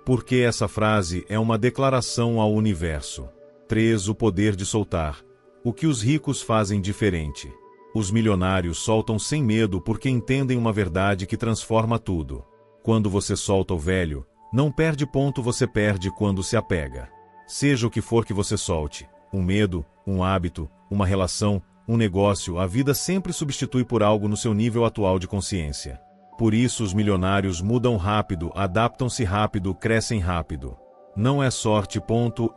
Speaker 1: Porque essa frase é uma declaração ao universo. 3. O poder de soltar. O que os ricos fazem diferente. Os milionários soltam sem medo porque entendem uma verdade que transforma tudo. Quando você solta o velho, não perde. Você perde quando se apega. Seja o que for que você solte, um medo, um hábito, uma relação, um negócio, a vida sempre substitui por algo no seu nível atual de consciência. Por isso os milionários mudam rápido, adaptam-se rápido, crescem rápido. Não é sorte.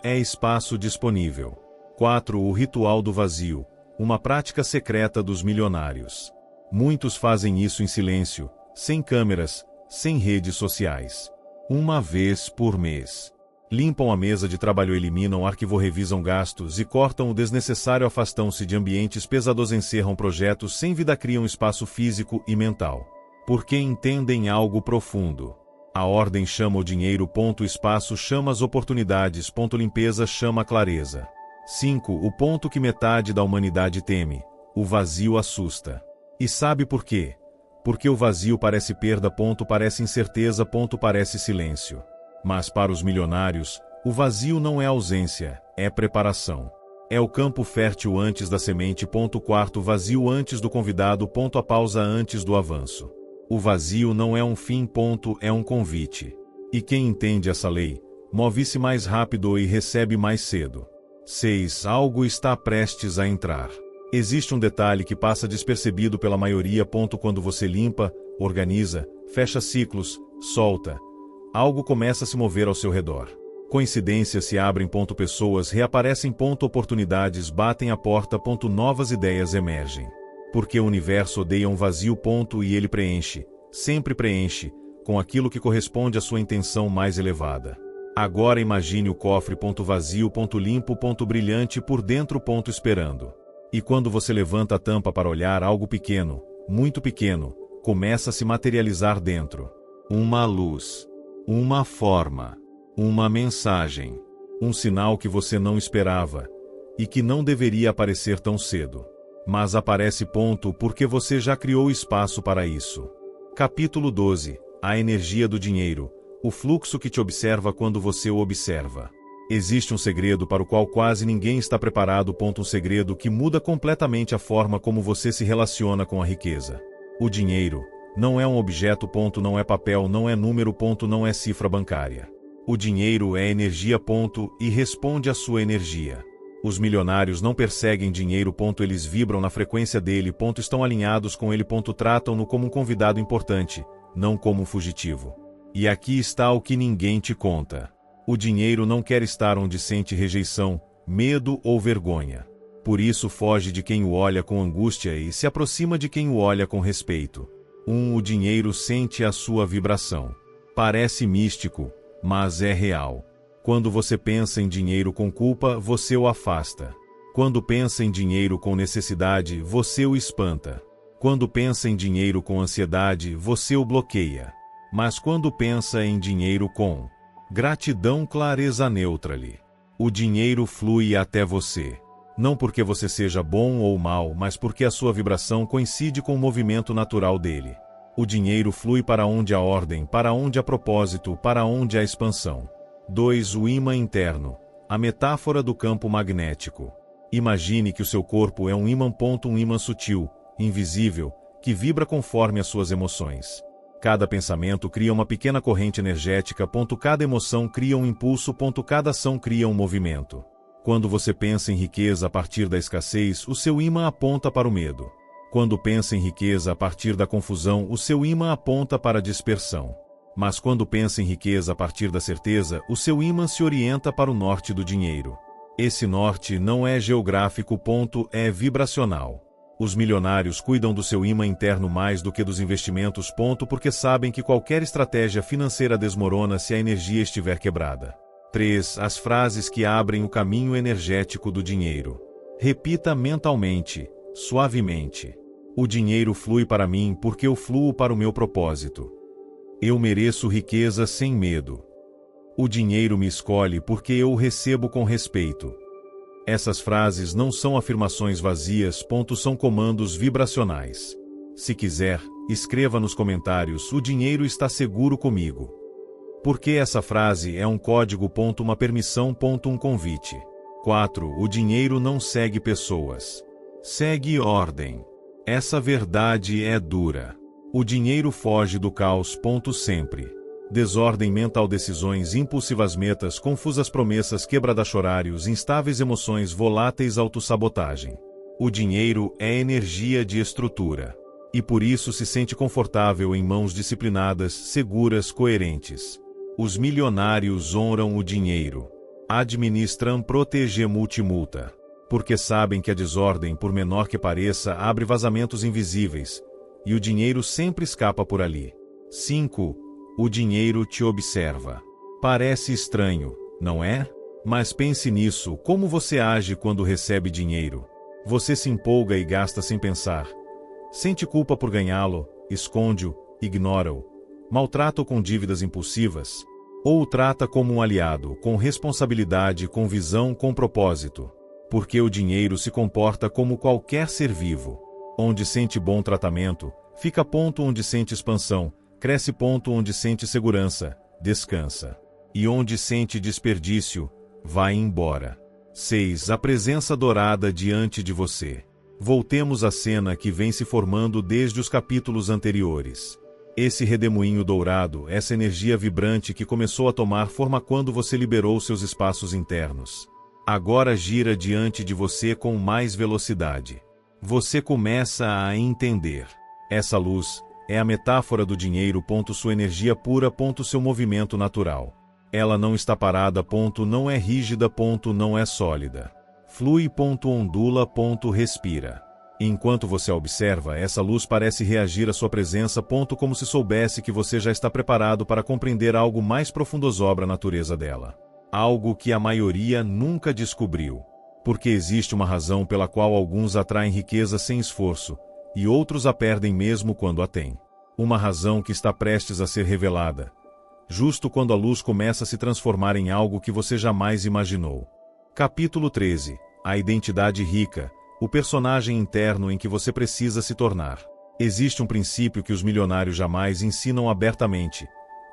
Speaker 1: É espaço disponível. 4. O ritual do vazio, uma prática secreta dos milionários. Muitos fazem isso em silêncio, sem câmeras, sem redes sociais. Uma vez por mês. Limpam a mesa de trabalho, eliminam arquivo, revisam gastos e cortam o desnecessário, afastam-se de ambientes pesados, encerram projetos sem vida, criam espaço físico e mental. Porque entendem algo profundo. A ordem chama o dinheiro. Espaço chama as oportunidades. Limpeza chama a clareza. 5. O ponto que metade da humanidade teme. O vazio assusta. E sabe por quê? Porque o vazio parece perda. Parece incerteza. Parece silêncio. Mas para os milionários, o vazio não é ausência, é preparação. É o campo fértil antes da semente. 4. Vazio antes do convidado. A pausa antes do avanço. O vazio não é um fim. É um convite. E quem entende essa lei, move-se mais rápido e recebe mais cedo. 6. Algo está prestes a entrar. Existe um detalhe que passa despercebido pela maioria. Quando você limpa, organiza, fecha ciclos, solta, algo começa a se mover ao seu redor. Coincidências se abrem. Pessoas reaparecem. Oportunidades batem a porta. Novas ideias emergem. Porque o universo odeia um vazio. E ele preenche, sempre preenche, com aquilo que corresponde à sua intenção mais elevada. Agora imagine o cofre. Vazio. Limpo. Brilhante por dentro. Esperando. E quando você levanta a tampa para olhar, algo pequeno, muito pequeno, começa a se materializar dentro. Uma luz. Uma forma. Uma mensagem. Um sinal que você não esperava. E que não deveria aparecer tão cedo. Mas aparece. Porque você já criou espaço para isso. Capítulo 12. A energia do dinheiro. O fluxo que te observa quando você o observa. Existe um segredo para o qual quase ninguém está preparado. Um segredo que muda completamente a forma como você se relaciona com a riqueza. O dinheiro não é um objeto. Não é papel, não é número. Não é cifra bancária. O dinheiro é energia. E responde à sua energia. Os milionários não perseguem dinheiro. Eles vibram na frequência dele. Estão alinhados com ele. Tratam-no como um convidado importante, não como um fugitivo. E aqui está o que ninguém te conta. O dinheiro não quer estar onde sente rejeição, medo ou vergonha. Por isso foge de quem o olha com angústia e se aproxima de quem o olha com respeito. O dinheiro sente a sua vibração. Parece místico, mas é real. Quando você pensa em dinheiro com culpa, você o afasta. Quando pensa em dinheiro com necessidade, você o espanta. Quando pensa em dinheiro com ansiedade, você o bloqueia. Mas quando pensa em dinheiro com gratidão, clareza, neutra-lhe. O dinheiro flui até você. Não porque você seja bom ou mal, mas porque a sua vibração coincide com o movimento natural dele. O dinheiro flui para onde há ordem, para onde há propósito, para onde há expansão. 2. O ímã interno. A metáfora do campo magnético. Imagine que o seu corpo é um ímã. Um ímã sutil, invisível, que vibra conforme as suas emoções. Cada pensamento cria uma pequena corrente energética. Cada emoção cria um impulso. Cada ação cria um movimento. Quando você pensa em riqueza a partir da escassez, o seu ímã aponta para o medo. Quando pensa em riqueza a partir da confusão, o seu ímã aponta para a dispersão. Mas quando pensa em riqueza a partir da certeza, o seu ímã se orienta para o norte do dinheiro. Esse norte não é geográfico. É vibracional. Os milionários cuidam do seu ímã interno mais do que dos investimentos. Porque sabem que qualquer estratégia financeira desmorona se a energia estiver quebrada. 3. As frases que abrem o caminho energético do dinheiro. Repita mentalmente, suavemente. O dinheiro flui para mim porque eu fluo para o meu propósito. Eu mereço riqueza sem medo. O dinheiro me escolhe porque eu o recebo com respeito. Essas frases não são afirmações vazias. São comandos vibracionais. Se quiser, escreva nos comentários: o dinheiro está seguro comigo. Porque essa frase é um código. Uma permissão. Um convite. 4. O dinheiro não segue pessoas. Segue ordem. Essa verdade é dura. O dinheiro foge do caos. Sempre. Desordem mental, decisões impulsivas, metas confusas, promessas, quebrada-chorários, instáveis, emoções voláteis, autossabotagem. O dinheiro é energia de estrutura. E por isso se sente confortável em mãos disciplinadas, seguras, coerentes. Os milionários honram o dinheiro. Administram, protegem, multimulta. Porque sabem que a desordem, por menor que pareça, abre vazamentos invisíveis. E o dinheiro sempre escapa por ali. 5. O dinheiro te observa. Parece estranho, não é? Mas pense nisso: como você age quando recebe dinheiro? Você se empolga e gasta sem pensar. Sente culpa por ganhá-lo, esconde-o, ignora-o, maltrata-o com dívidas impulsivas? Ou o trata como um aliado, com responsabilidade, com visão, com propósito? Porque o dinheiro se comporta como qualquer ser vivo. Onde sente bom tratamento, fica. Onde sente expansão, cresce. Onde sente segurança, descansa. E onde sente desperdício, vai embora. 6. A presença dourada diante de você. Voltemos à cena que vem se formando desde os capítulos anteriores. Esse redemoinho dourado, essa energia vibrante que começou a tomar forma quando você liberou seus espaços internos. Agora gira diante de você com mais velocidade. Você começa a entender. Essa luz é a metáfora do dinheiro. Sua energia pura. Seu movimento natural. Ela não está parada. Não é rígida. Não é sólida. Flui. Ondula. Respira. Enquanto você a observa, essa luz parece reagir à sua presença. Como se soubesse que você já está preparado para compreender algo mais profundo sobre a natureza dela. Algo que a maioria nunca descobriu. Porque existe uma razão pela qual alguns atraem riqueza sem esforço, e outros a perdem mesmo quando a têm. Uma razão que está prestes a ser revelada. Justo quando a luz começa a se transformar em algo que você jamais imaginou. Capítulo 13. A identidade rica. O personagem interno em que você precisa se tornar. Existe um princípio que os milionários jamais ensinam abertamente,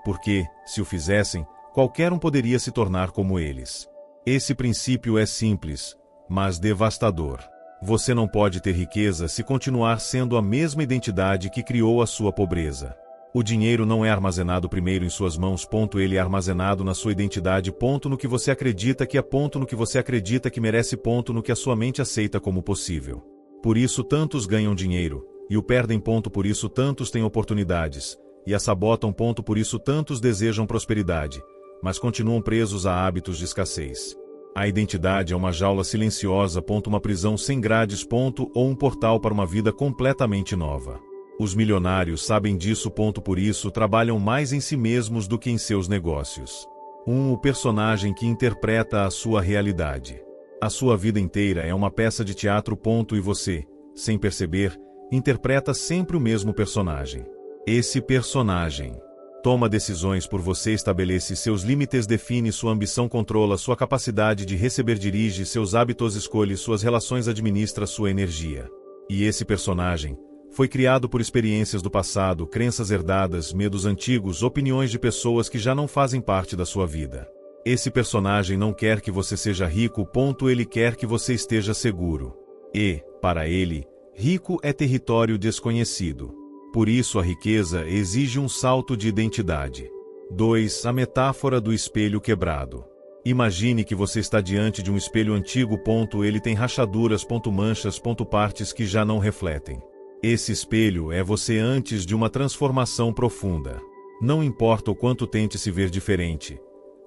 Speaker 1: porque, se o fizessem, qualquer um poderia se tornar como eles. Esse princípio é simples, mas devastador. Você não pode ter riqueza se continuar sendo a mesma identidade que criou a sua pobreza. O dinheiro não é armazenado primeiro em suas mãos. Ele é armazenado na sua identidade. No que você acredita que é. No que você acredita que merece. No que a sua mente aceita como possível. Por isso tantos ganham dinheiro, e o perdem. Por isso tantos têm oportunidades, e a sabotam. Por isso tantos desejam prosperidade, mas continuam presos a hábitos de escassez. A identidade é uma jaula silenciosa. Uma prisão sem grades. Ou um portal para uma vida completamente nova. Os milionários sabem disso. Por isso trabalham mais em si mesmos do que em seus negócios. O personagem que interpreta a sua realidade. A sua vida inteira é uma peça de teatro. E você, sem perceber, interpreta sempre o mesmo personagem. Esse personagem toma decisões por você, estabelece seus limites, define sua ambição, controla sua capacidade de receber, dirige seus hábitos, escolhe suas relações, administra sua energia. E esse personagem foi criado por experiências do passado, crenças herdadas, medos antigos, opiniões de pessoas que já não fazem parte da sua vida. Esse personagem não quer que você seja rico, ele quer que você esteja seguro. E, para ele, rico é território desconhecido. Por isso a riqueza exige um salto de identidade. 2. A metáfora do espelho quebrado. Imagine que você está diante de um espelho antigo, ele tem rachaduras, manchas, partes que já não refletem. Esse espelho é você antes de uma transformação profunda. Não importa o quanto tente se ver diferente,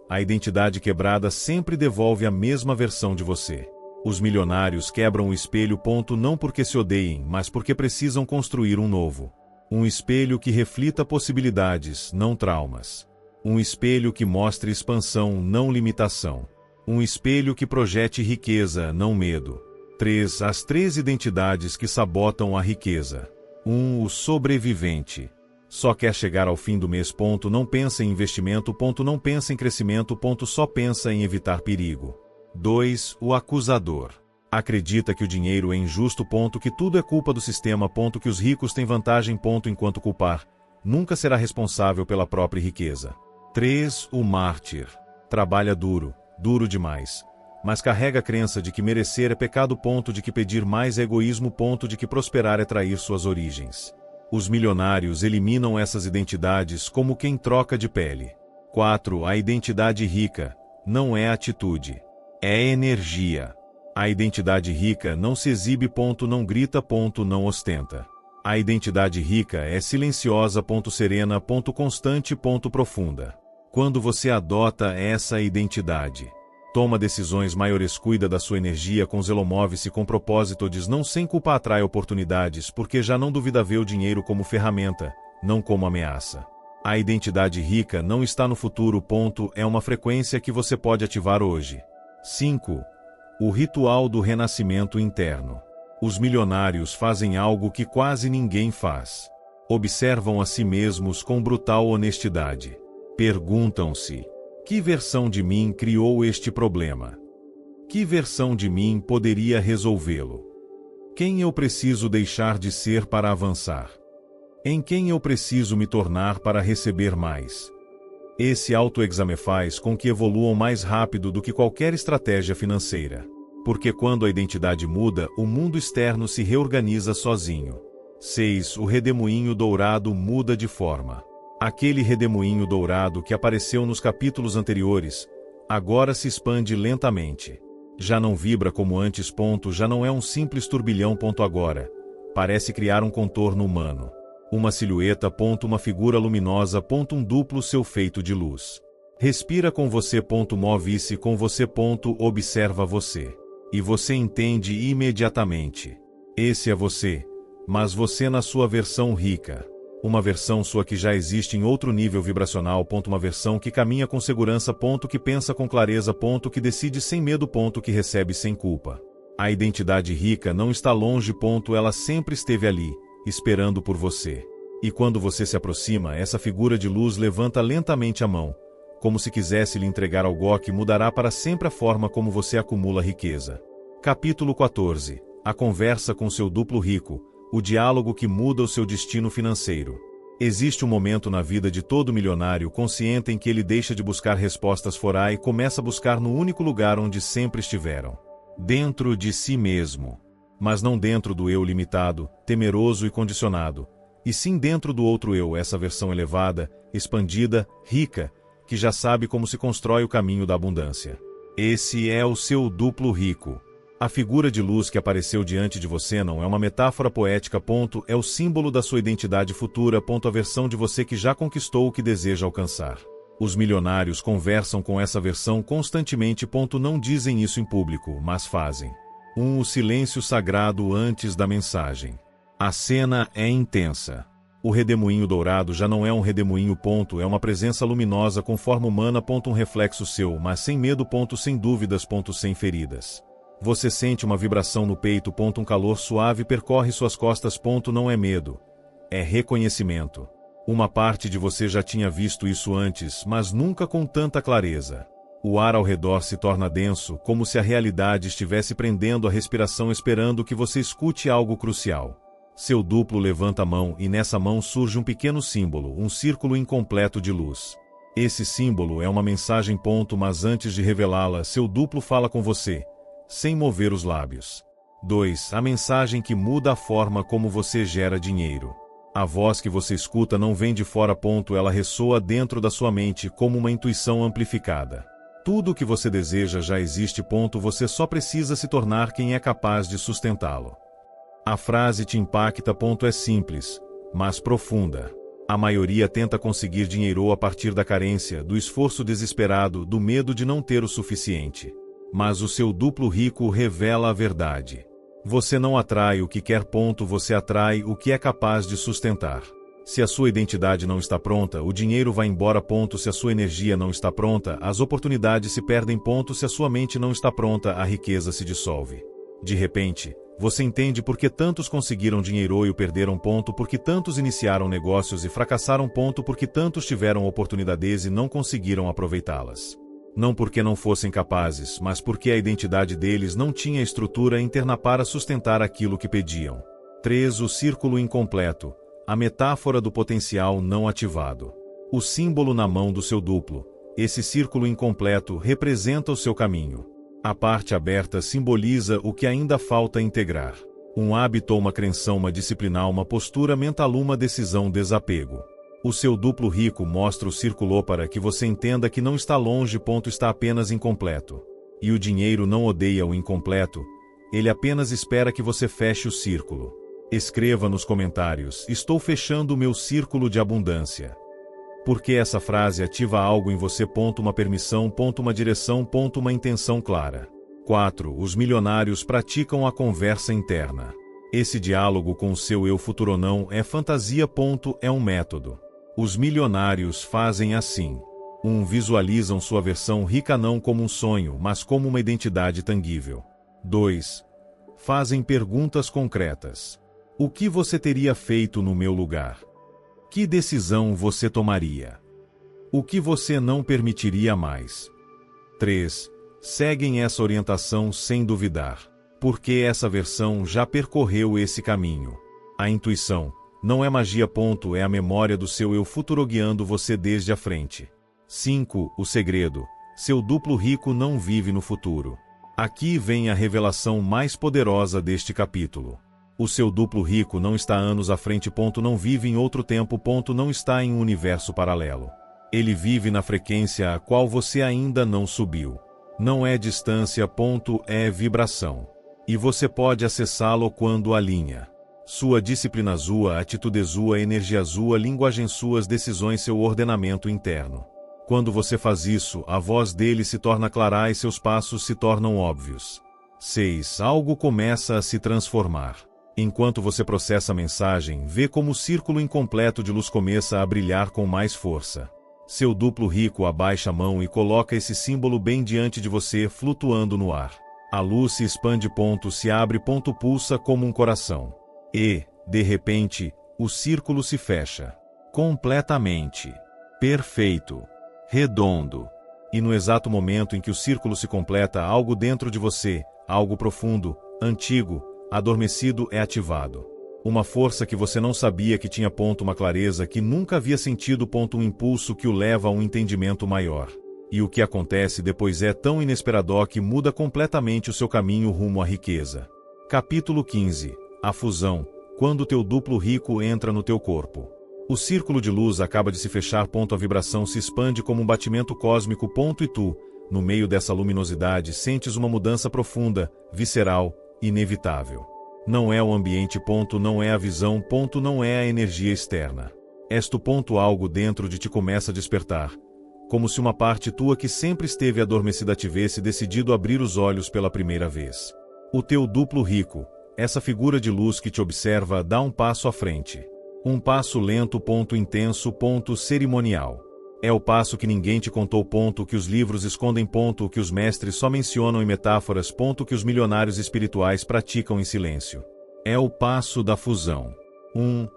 Speaker 1: a identidade quebrada sempre devolve a mesma versão de você. Os milionários quebram o espelho, não porque se odeiem, mas porque precisam construir um novo. Um espelho que reflita possibilidades, não traumas. Um espelho que mostre expansão, não limitação. Um espelho que projete riqueza, não medo. 3. As 3 identidades que sabotam a riqueza. 1. O sobrevivente. Só quer chegar ao fim do mês, não pensa em investimento, não pensa em crescimento, só pensa em evitar perigo. 2. O acusador. Acredita que o dinheiro é injusto, que tudo é culpa do sistema, que os ricos têm vantagem, enquanto culpar nunca será responsável pela própria riqueza. 3. O mártir. Trabalha duro, duro demais, mas carrega a crença de que merecer é pecado, de que pedir mais é egoísmo, de que prosperar é trair suas origens. Os milionários eliminam essas identidades como quem troca de pele. 4. A identidade rica não é atitude, é energia. A identidade rica não se exibe, não grita, não ostenta. A identidade rica é silenciosa, serena, constante, profunda. Quando você adota essa identidade, toma decisões maiores, cuida da sua energia com zelo, move-se com propósito, não sem culpa, atrai oportunidades, porque já não duvida, vê o dinheiro como ferramenta, não como ameaça. A identidade rica não está no futuro, é uma frequência que você pode ativar hoje. 5. O ritual do renascimento interno. Os milionários fazem algo que quase ninguém faz. Observam a si mesmos com brutal honestidade. Perguntam-se: que versão de mim criou este problema? Que versão de mim poderia resolvê-lo? Quem eu preciso deixar de ser para avançar? Em quem eu preciso me tornar para receber mais? Esse autoexame faz com que evoluam mais rápido do que qualquer estratégia financeira. Porque quando a identidade muda, o mundo externo se reorganiza sozinho. 6. O redemoinho dourado muda de forma. Aquele redemoinho dourado que apareceu nos capítulos anteriores, agora se expande lentamente. Já não vibra como antes, já não é um simples turbilhão, agora parece criar um contorno humano. Uma silhueta, uma figura luminosa, um duplo seu feito de luz. Respira com você, move-se com você, observa você. E você entende imediatamente. Esse é você, mas você na sua versão rica. Uma versão sua que já existe em outro nível vibracional, uma versão que caminha com segurança, que pensa com clareza, que decide sem medo, que recebe sem culpa. A identidade rica não está longe, ela sempre esteve ali, esperando por você. E quando você se aproxima, essa figura de luz levanta lentamente a mão, como se quisesse lhe entregar algo que mudará para sempre a forma como você acumula riqueza. Capítulo 14. A conversa com seu duplo rico, o diálogo que muda o seu destino financeiro. Existe um momento na vida de todo milionário consciente em que ele deixa de buscar respostas fora e começa a buscar no único lugar onde sempre estiveram. Dentro de si mesmo. Mas não dentro do eu limitado, temeroso e condicionado, e sim dentro do outro eu, essa versão elevada, expandida, rica, que já sabe como se constrói o caminho da abundância. Esse é o seu duplo rico. A figura de luz que apareceu diante de você não é uma metáfora poética, é o símbolo da sua identidade futura, a versão de você que já conquistou o que deseja alcançar. Os milionários conversam com essa versão constantemente, não dizem isso em público, mas fazem. O silêncio sagrado antes da mensagem. A cena é intensa. O redemoinho dourado já não é um redemoinho, é uma presença luminosa com forma humana, um reflexo seu, mas sem medo, sem dúvidas, sem feridas. Você sente uma vibração no peito. Um calor suave percorre suas costas. Não é medo. É reconhecimento. Uma parte de você já tinha visto isso antes, mas nunca com tanta clareza. O ar ao redor se torna denso, como se a realidade estivesse prendendo a respiração esperando que você escute algo crucial. Seu duplo levanta a mão e nessa mão surge um pequeno símbolo, um círculo incompleto de luz. Esse símbolo é uma mensagem. Mas antes de revelá-la, seu duplo fala com você, sem mover os lábios. 2. A mensagem que muda a forma como você gera dinheiro. A voz que você escuta não vem de fora. Ela ressoa dentro da sua mente como uma intuição amplificada. Tudo o que você deseja já existe. Você só precisa se tornar quem é capaz de sustentá-lo. A frase te impacta. É simples, mas profunda. A maioria tenta conseguir dinheiro a partir da carência, do esforço desesperado, do medo de não ter o suficiente. Mas o seu duplo rico revela a verdade. Você não atrai o que quer. Você atrai o que é capaz de sustentar. Se a sua identidade não está pronta, o dinheiro vai embora. Se a sua energia não está pronta, as oportunidades se perdem. Se a sua mente não está pronta, a riqueza se dissolve. De repente, você entende por que tantos conseguiram dinheiro e o perderam. Porque tantos iniciaram negócios e fracassaram. Porque tantos tiveram oportunidades e não conseguiram aproveitá-las. Não porque não fossem capazes, mas porque a identidade deles não tinha estrutura interna para sustentar aquilo que pediam. 3. O círculo incompleto. A metáfora do potencial não ativado. O símbolo na mão do seu duplo. Esse círculo incompleto representa o seu caminho. A parte aberta simboliza o que ainda falta integrar. Um hábito, uma crença, uma disciplina, uma postura mental, uma decisão, desapego. O seu duplo rico mostra o círculo para que você entenda que não está longe. Está apenas incompleto. E o dinheiro não odeia o incompleto, ele apenas espera que você feche o círculo. Escreva nos comentários: estou fechando o meu círculo de abundância. Porque essa frase ativa algo em você. Uma permissão, uma direção, uma intenção clara. 4. Os milionários praticam a conversa interna. Esse diálogo com o seu eu futuro não é fantasia. É um método. Os milionários fazem assim. 1. Visualizam sua versão rica não como um sonho, mas como uma identidade tangível. 2. Fazem perguntas concretas. O que você teria feito no meu lugar? Que decisão você tomaria? O que você não permitiria mais? 3. Seguem essa orientação sem duvidar. Porque essa versão já percorreu esse caminho. A intuição não é magia. É a memória do seu eu futuro guiando você desde a frente. 5. O segredo. Seu duplo rico não vive no futuro. Aqui vem a revelação mais poderosa deste capítulo. O seu duplo rico não está anos à frente. Não vive em outro tempo. Não está em um universo paralelo. Ele vive na frequência a qual você ainda não subiu. Não é distância. É vibração. E você pode acessá-lo quando alinha. Sua disciplina, sua atitude, sua energia, sua linguagem, suas decisões, seu ordenamento interno. Quando você faz isso, a voz dele se torna clara e seus passos se tornam óbvios. 6. Algo começa a se transformar. Enquanto você processa a mensagem, vê como o círculo incompleto de luz começa a brilhar com mais força. Seu duplo rico abaixa a mão e coloca esse símbolo bem diante de você, flutuando no ar. A luz se expande. Se abre. Pulsa como um coração. E, de repente, o círculo se fecha. Completamente. Perfeito. Redondo. E no exato momento em que o círculo se completa, algo dentro de você, algo profundo, antigo, adormecido, é ativado. Uma força que você não sabia que tinha. Uma clareza que nunca havia sentido. Um impulso que o leva a um entendimento maior. E o que acontece depois é tão inesperado que muda completamente o seu caminho rumo à riqueza. Capítulo 15. A fusão. Quando teu duplo rico entra no teu corpo. O círculo de luz acaba de se fechar. A vibração se expande como um batimento cósmico. E tu, no meio dessa luminosidade, sentes uma mudança profunda, visceral, inevitável. Não é o ambiente. Não é a visão. Não é a energia externa. És tu. Algo dentro de ti começa a despertar. Como se uma parte tua que sempre esteve adormecida tivesse decidido abrir os olhos pela primeira vez. O teu duplo rico, essa figura de luz que te observa, dá um passo à frente. Um passo lento. Intenso. Cerimonial. É o passo que ninguém te contou, ponto, que os livros escondem, ponto, que os mestres só mencionam em metáforas, ponto, que os milionários espirituais praticam em silêncio. É o passo da fusão. 1.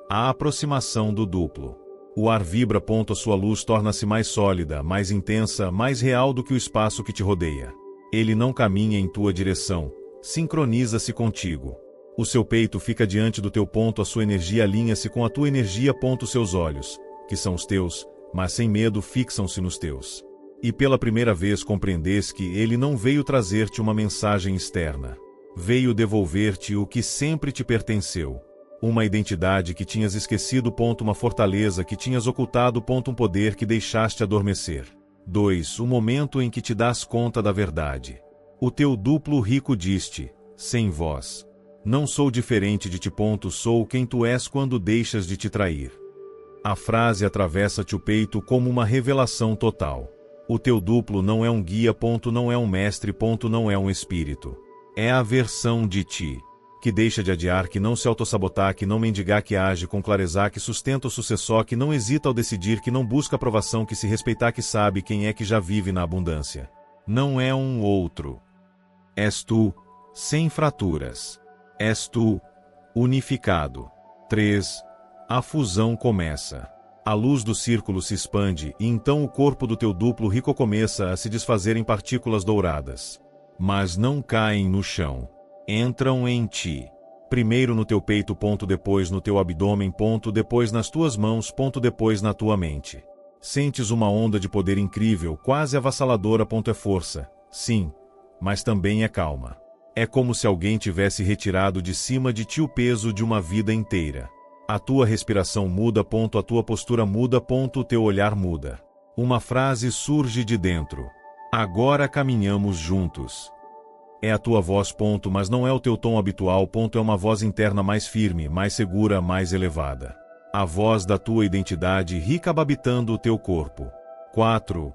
Speaker 1: A aproximação do duplo. O ar vibra, ponto, a sua luz torna-se mais sólida, mais intensa, mais real do que o espaço que te rodeia. Ele não caminha em tua direção, sincroniza-se contigo. O seu peito fica diante do teu, ponto, a sua energia alinha-se com a tua energia, ponto, seus olhos, que são os teus, mas sem medo fixam-se nos teus. E pela primeira vez compreendes que ele não veio trazer-te uma mensagem externa. Veio devolver-te o que sempre te pertenceu. Uma identidade que tinhas esquecido, ponto, uma fortaleza que tinhas ocultado, ponto, um poder que deixaste adormecer. 2. O momento em que te das conta da verdade. O teu duplo rico diz-te, sem voz: não sou diferente de ti, ponto, sou quem tu és quando deixas de te trair. A frase atravessa-te o peito como uma revelação total. O teu duplo não é um guia, ponto, não é um mestre, ponto, não é um espírito. É a versão de ti, que deixa de adiar, que não se autossabotar, que não mendigar, que age com clareza, que sustenta o sucessor, que não hesita ao decidir, que não busca aprovação, que se respeitar, que sabe quem é, que já vive na abundância. Não é um outro. És tu, sem fraturas. És tu, unificado. 3. A fusão começa. A luz do círculo se expande, e então o corpo do teu duplo rico começa a se desfazer em partículas douradas. Mas não caem no chão. Entram em ti. Primeiro no teu peito, ponto, depois no teu abdômen, ponto, depois nas tuas mãos, ponto, depois na tua mente. Sentes uma onda de poder incrível, quase avassaladora, ponto, é força. Sim, mas também é calma. É como se alguém tivesse retirado de cima de ti o peso de uma vida inteira. A tua respiração muda, ponto, a tua postura muda, ponto, o teu olhar muda. Uma frase surge de dentro. Agora caminhamos juntos. É a tua voz, ponto, mas não é o teu tom habitual, ponto, é uma voz interna mais firme, mais segura, mais elevada. A voz da tua identidade rica habitando o teu corpo. 4.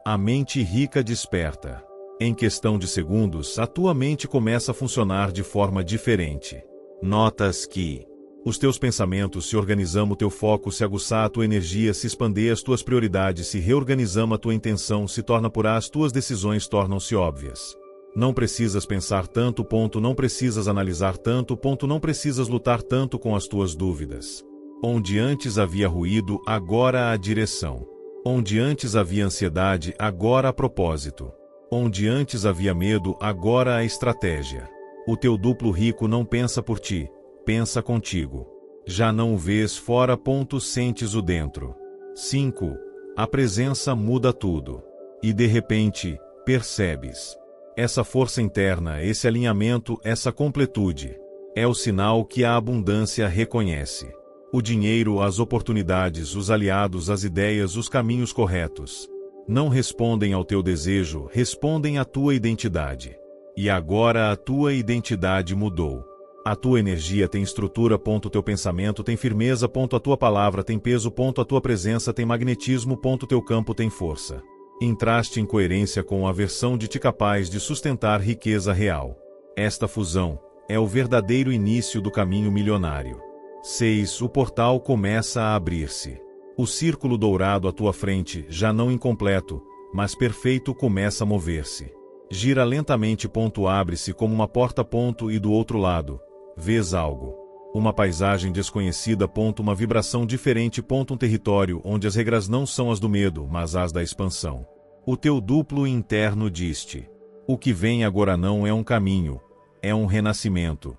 Speaker 1: A mente rica desperta. Em questão de segundos, a tua mente começa a funcionar de forma diferente. Notas que os teus pensamentos se organizam, o teu foco se aguçar, a tua energia se expandir, as tuas prioridades se reorganizam, a tua intenção se torna pura, as tuas decisões tornam-se óbvias. Não precisas pensar tanto, ponto, não precisas analisar tanto, ponto, não precisas lutar tanto com as tuas dúvidas. Onde antes havia ruído, agora há direção. Onde antes havia ansiedade, agora há propósito. Onde antes havia medo, agora há estratégia. O teu duplo rico não pensa por ti, pensa contigo. Já não o vês fora, ponto, sentes o dentro. 5. A presença muda tudo. E de repente, percebes. Essa força interna, esse alinhamento, essa completude. É o sinal que a abundância reconhece. O dinheiro, as oportunidades, os aliados, as ideias, os caminhos corretos. Não respondem ao teu desejo, respondem à tua identidade. E agora a tua identidade mudou. A tua energia tem estrutura, ponto, teu pensamento tem firmeza, ponto, a tua palavra tem peso, ponto, a tua presença tem magnetismo, ponto, teu campo tem força. Entraste em coerência com a versão de ti capaz de sustentar riqueza real. Esta fusão é o verdadeiro início do caminho milionário. 6. O portal começa a abrir-se. O círculo dourado à tua frente, já não incompleto, mas perfeito, começa a mover-se. Gira lentamente, ponto, abre-se como uma porta, ponto, e do outro lado, vês algo. Uma paisagem desconhecida, ponto, uma vibração diferente, ponto, um território onde as regras não são as do medo, mas as da expansão. O teu duplo interno diz-te: o que vem agora não é um caminho, é um renascimento.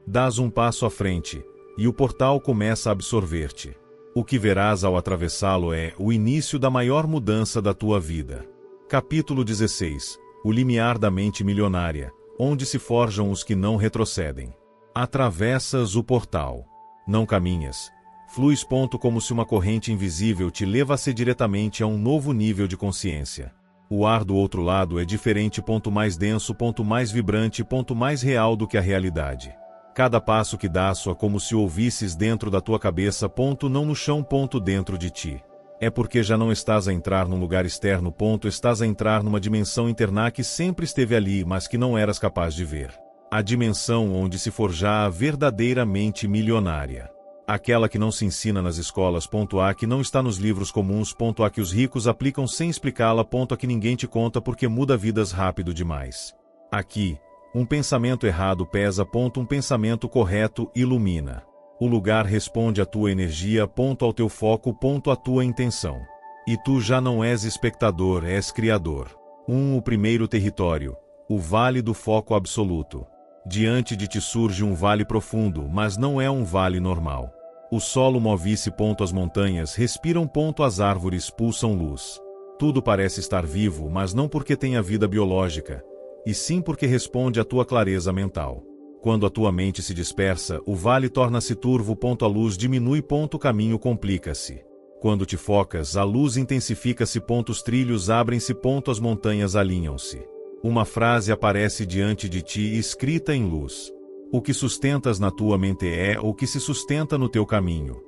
Speaker 1: Dás um passo à frente, e o portal começa a absorver-te. O que verás ao atravessá-lo é o início da maior mudança da tua vida. Capítulo 16. O limiar da mente milionária, onde se forjam os que não retrocedem. Atravessas o portal. Não caminhas. Fluis, ponto, como se uma corrente invisível te levasse diretamente a um novo nível de consciência. O ar do outro lado é diferente, ponto, mais denso, ponto, mais vibrante, ponto, mais real do que a realidade. Cada passo que dás soa como se o ouvisses dentro da tua cabeça, ponto, não no chão, ponto, dentro de ti. É porque já não estás a entrar num lugar externo, ponto, estás a entrar numa dimensão interna que sempre esteve ali, mas que não eras capaz de ver. A dimensão onde se forja a verdadeira mente milionária. Aquela que não se ensina nas escolas. A que não está nos livros comuns. A que os ricos aplicam sem explicá-la. A que ninguém te conta porque muda vidas rápido demais. Aqui, um pensamento errado pesa. Um pensamento correto ilumina. O lugar responde à tua energia. Ao teu foco. À tua intenção. E tu já não és espectador, és criador. O primeiro território. O vale do foco absoluto. Diante de ti surge um vale profundo, mas não é um vale normal. O solo move-se. As montanhas respiram. As árvores pulsam luz. Tudo parece estar vivo, mas não porque tenha vida biológica, e sim porque responde à tua clareza mental. Quando a tua mente se dispersa, o vale torna-se turvo. A luz diminui. O caminho complica-se. Quando te focas, a luz intensifica-se. Os trilhos abrem-se. As montanhas alinham-se. Uma frase aparece diante de ti escrita em luz. O que sustentas na tua mente é o que se sustenta no teu caminho.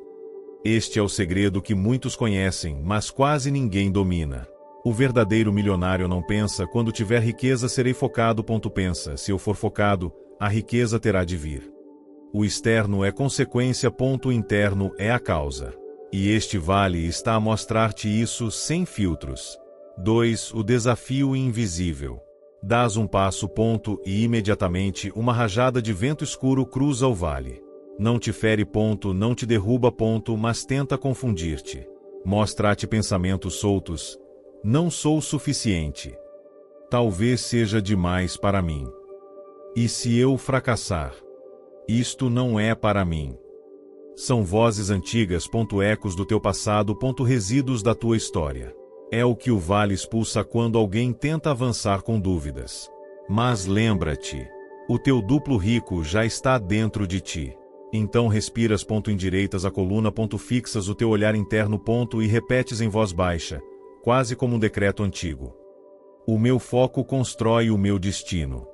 Speaker 1: Este é o segredo que muitos conhecem, mas quase ninguém domina. O verdadeiro milionário não pensa: quando tiver riqueza serei focado. Pensa: se eu for focado, a riqueza terá de vir. O externo é consequência. O interno é a causa. E este vale está a mostrar-te isso sem filtros. 2. O desafio invisível. Dás um passo. E imediatamente uma rajada de vento escuro cruza o vale. Não te fere. Não te derruba. Mas tenta confundir-te. Mostra-te pensamentos soltos. Não sou suficiente. Talvez seja demais para mim. E se eu fracassar? Isto não é para mim. São vozes antigas. Ecos do teu passado. Resíduos da tua história. É o que o vale expulsa quando alguém tenta avançar com dúvidas. Mas lembra-te, o teu duplo rico já está dentro de ti. Então respiras. Endireitas a coluna. Fixas o teu olhar interno. E repetes em voz baixa, quase como um decreto antigo. O meu foco constrói o meu destino.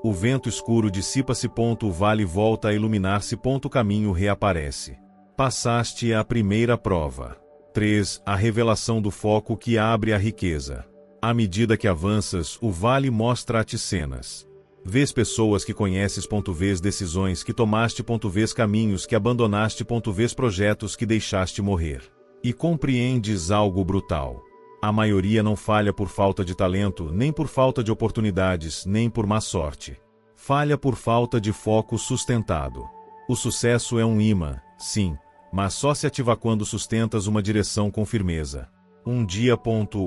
Speaker 1: O vento escuro dissipa-se. O vale volta a iluminar-se. O caminho reaparece. Passaste a primeira prova. 3. A revelação do foco que abre a riqueza. À medida que avanças, o vale mostra-te cenas. Vês pessoas que conheces. Vês decisões que tomaste. Vês caminhos que abandonaste. Vês projetos que deixaste morrer. E compreendes algo brutal. A maioria não falha por falta de talento, nem por falta de oportunidades, nem por má sorte. Falha por falta de foco sustentado. O sucesso é um imã, sim, mas só se ativa quando sustentas uma direção com firmeza. Um dia.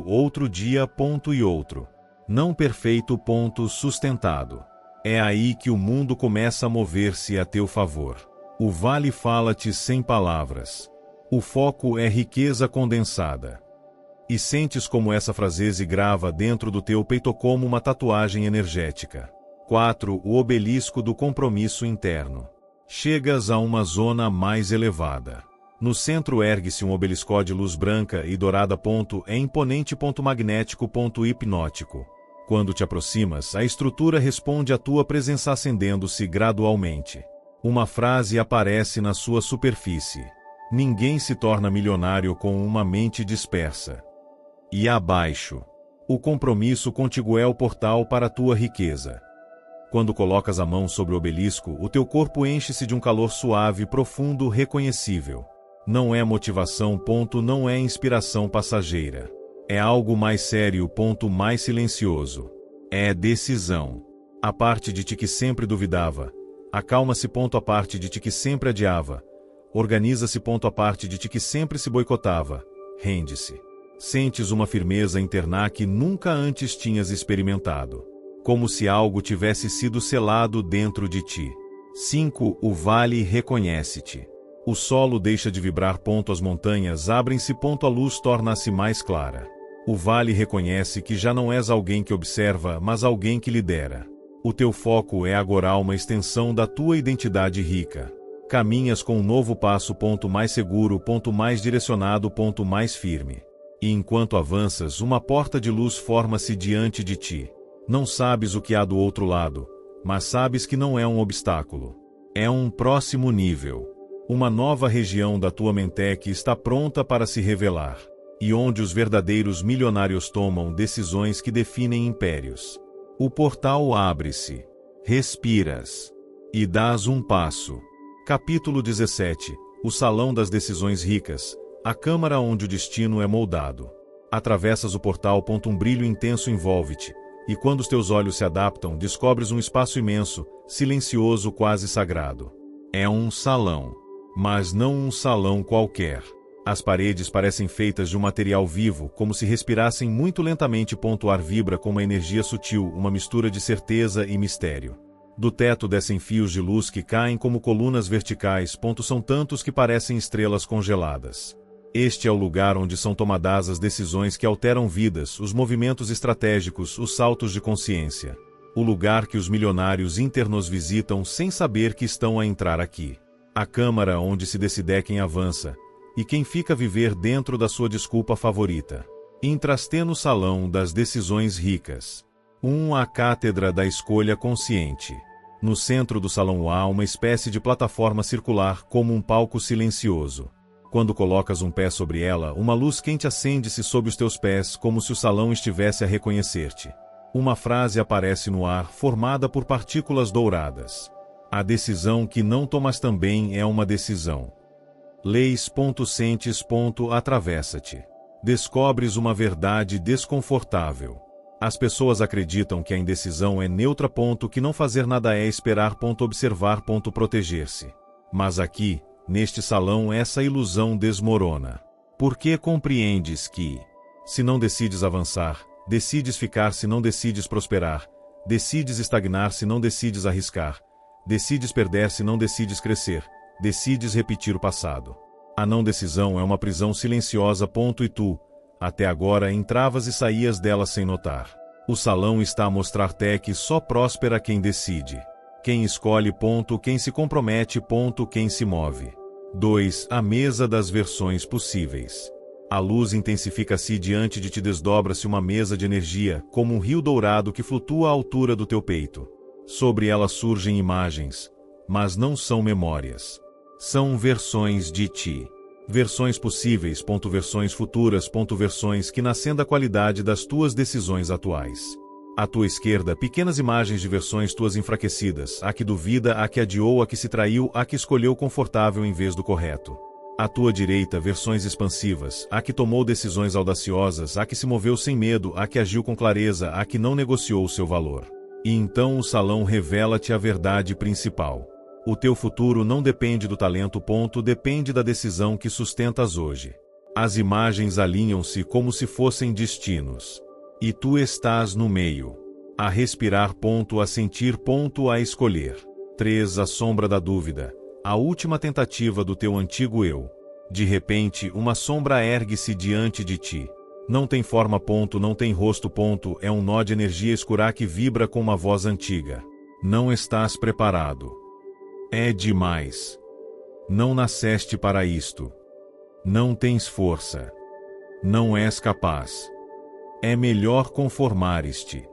Speaker 1: Outro dia. E outro. Não perfeito. Sustentado. É aí que o mundo começa a mover-se a teu favor. O vale fala-te sem palavras. O foco é riqueza condensada. E sentes como essa frase grava dentro do teu peito como uma tatuagem energética. 4. O obelisco do compromisso interno. Chegas a uma zona mais elevada. No centro ergue-se um obelisco de luz branca e dourada. É imponente. Magnético. Hipnótico. Quando te aproximas, a estrutura responde à tua presença acendendo-se gradualmente. Uma frase aparece na sua superfície. Ninguém se torna milionário com uma mente dispersa. E abaixo. O compromisso contigo é o portal para a tua riqueza. Quando colocas a mão sobre o obelisco, o teu corpo enche-se de um calor suave, profundo, reconhecível. Não é motivação. Não é inspiração passageira. É algo mais sério. Mais silencioso. É decisão. A parte de ti que sempre duvidava. Acalma-se. A parte de ti que sempre adiava. Organiza-se. A parte de ti que sempre se boicotava. Rende-se. Sentes uma firmeza interna que nunca antes tinhas experimentado. Como se algo tivesse sido selado dentro de ti. 5. O vale reconhece-te. O solo deixa de vibrar. As montanhas abrem-se. A luz torna-se mais clara. O vale reconhece que já não és alguém que observa, mas alguém que lidera. O teu foco é agora uma extensão da tua identidade rica. Caminhas com um novo passo. Mais seguro. Mais direcionado. Mais firme. E enquanto avanças, uma porta de luz forma-se diante de ti. Não sabes o que há do outro lado, mas sabes que não é um obstáculo. É um próximo nível. Uma nova região da tua mente que está pronta para se revelar. E onde os verdadeiros milionários tomam decisões que definem impérios. O portal abre-se. Respiras. E dás um passo. Capítulo 17. O salão das decisões ricas, a câmara onde o destino é moldado. Atravessas o portal. Um brilho intenso envolve-te, e quando os teus olhos se adaptam, descobres um espaço imenso, silencioso, quase sagrado. É um salão, mas não um salão qualquer. As paredes parecem feitas de um material vivo, como se respirassem muito lentamente. O ar vibra com uma energia sutil, uma mistura de certeza e mistério. Do teto descem fios de luz que caem como colunas verticais. São tantos que parecem estrelas congeladas. Este é o lugar onde são tomadas as decisões que alteram vidas, os movimentos estratégicos, os saltos de consciência. O lugar que os milionários internos visitam sem saber que estão a entrar aqui. A câmara onde se decide quem avança, e quem fica a viver dentro da sua desculpa favorita. Entraste no salão das decisões ricas. A cátedra da escolha consciente. No centro do salão há uma espécie de plataforma circular, como um palco silencioso. Quando colocas um pé sobre ela, uma luz quente acende-se sob os teus pés, como se o salão estivesse a reconhecer-te. Uma frase aparece no ar, formada por partículas douradas. A decisão que não tomas também é uma decisão. Leis. Sentes. Atravessa-te. Descobres uma verdade desconfortável. As pessoas acreditam que a indecisão é neutra. Que não fazer nada é esperar. Observar. Proteger-se. Mas aqui, neste salão, essa ilusão desmorona. Porque compreendes que, se não decides avançar, decides ficar. Se não decides prosperar, decides estagnar. Se não decides arriscar, decides perder. Se não decides crescer, decides repetir o passado. A não decisão é uma prisão silenciosa. E tu, até agora, entravas e saías dela sem notar. O salão está a mostrar-te que só próspera quem decide. Quem escolhe. Quem se compromete. Quem se move. 2. A mesa das versões possíveis. A luz intensifica-se diante de ti. Desdobra-se uma mesa de energia, como um rio dourado que flutua à altura do teu peito. Sobre ela surgem imagens, mas não são memórias. São versões de ti. Versões possíveis. Versões futuras. Versões que nascem da qualidade das tuas decisões atuais. À tua esquerda, pequenas imagens de versões tuas enfraquecidas, a que duvida, a que adiou, a que se traiu, a que escolheu confortável em vez do correto. À tua direita, versões expansivas, a que tomou decisões audaciosas, a que se moveu sem medo, a que agiu com clareza, a que não negociou o seu valor. E então o salão revela-te a verdade principal. O teu futuro não depende do talento. Depende da decisão que sustentas hoje. As imagens alinham-se como se fossem destinos. E tu estás no meio. A respirar. A sentir. A escolher. 3. A sombra da dúvida. A última tentativa do teu antigo eu. De repente, uma sombra ergue-se diante de ti. Não tem forma. Não tem rosto. É um nó de energia escura que vibra com uma voz antiga. Não estás preparado. É demais. Não nasceste para isto. Não tens força. Não és capaz. É melhor conformares-te.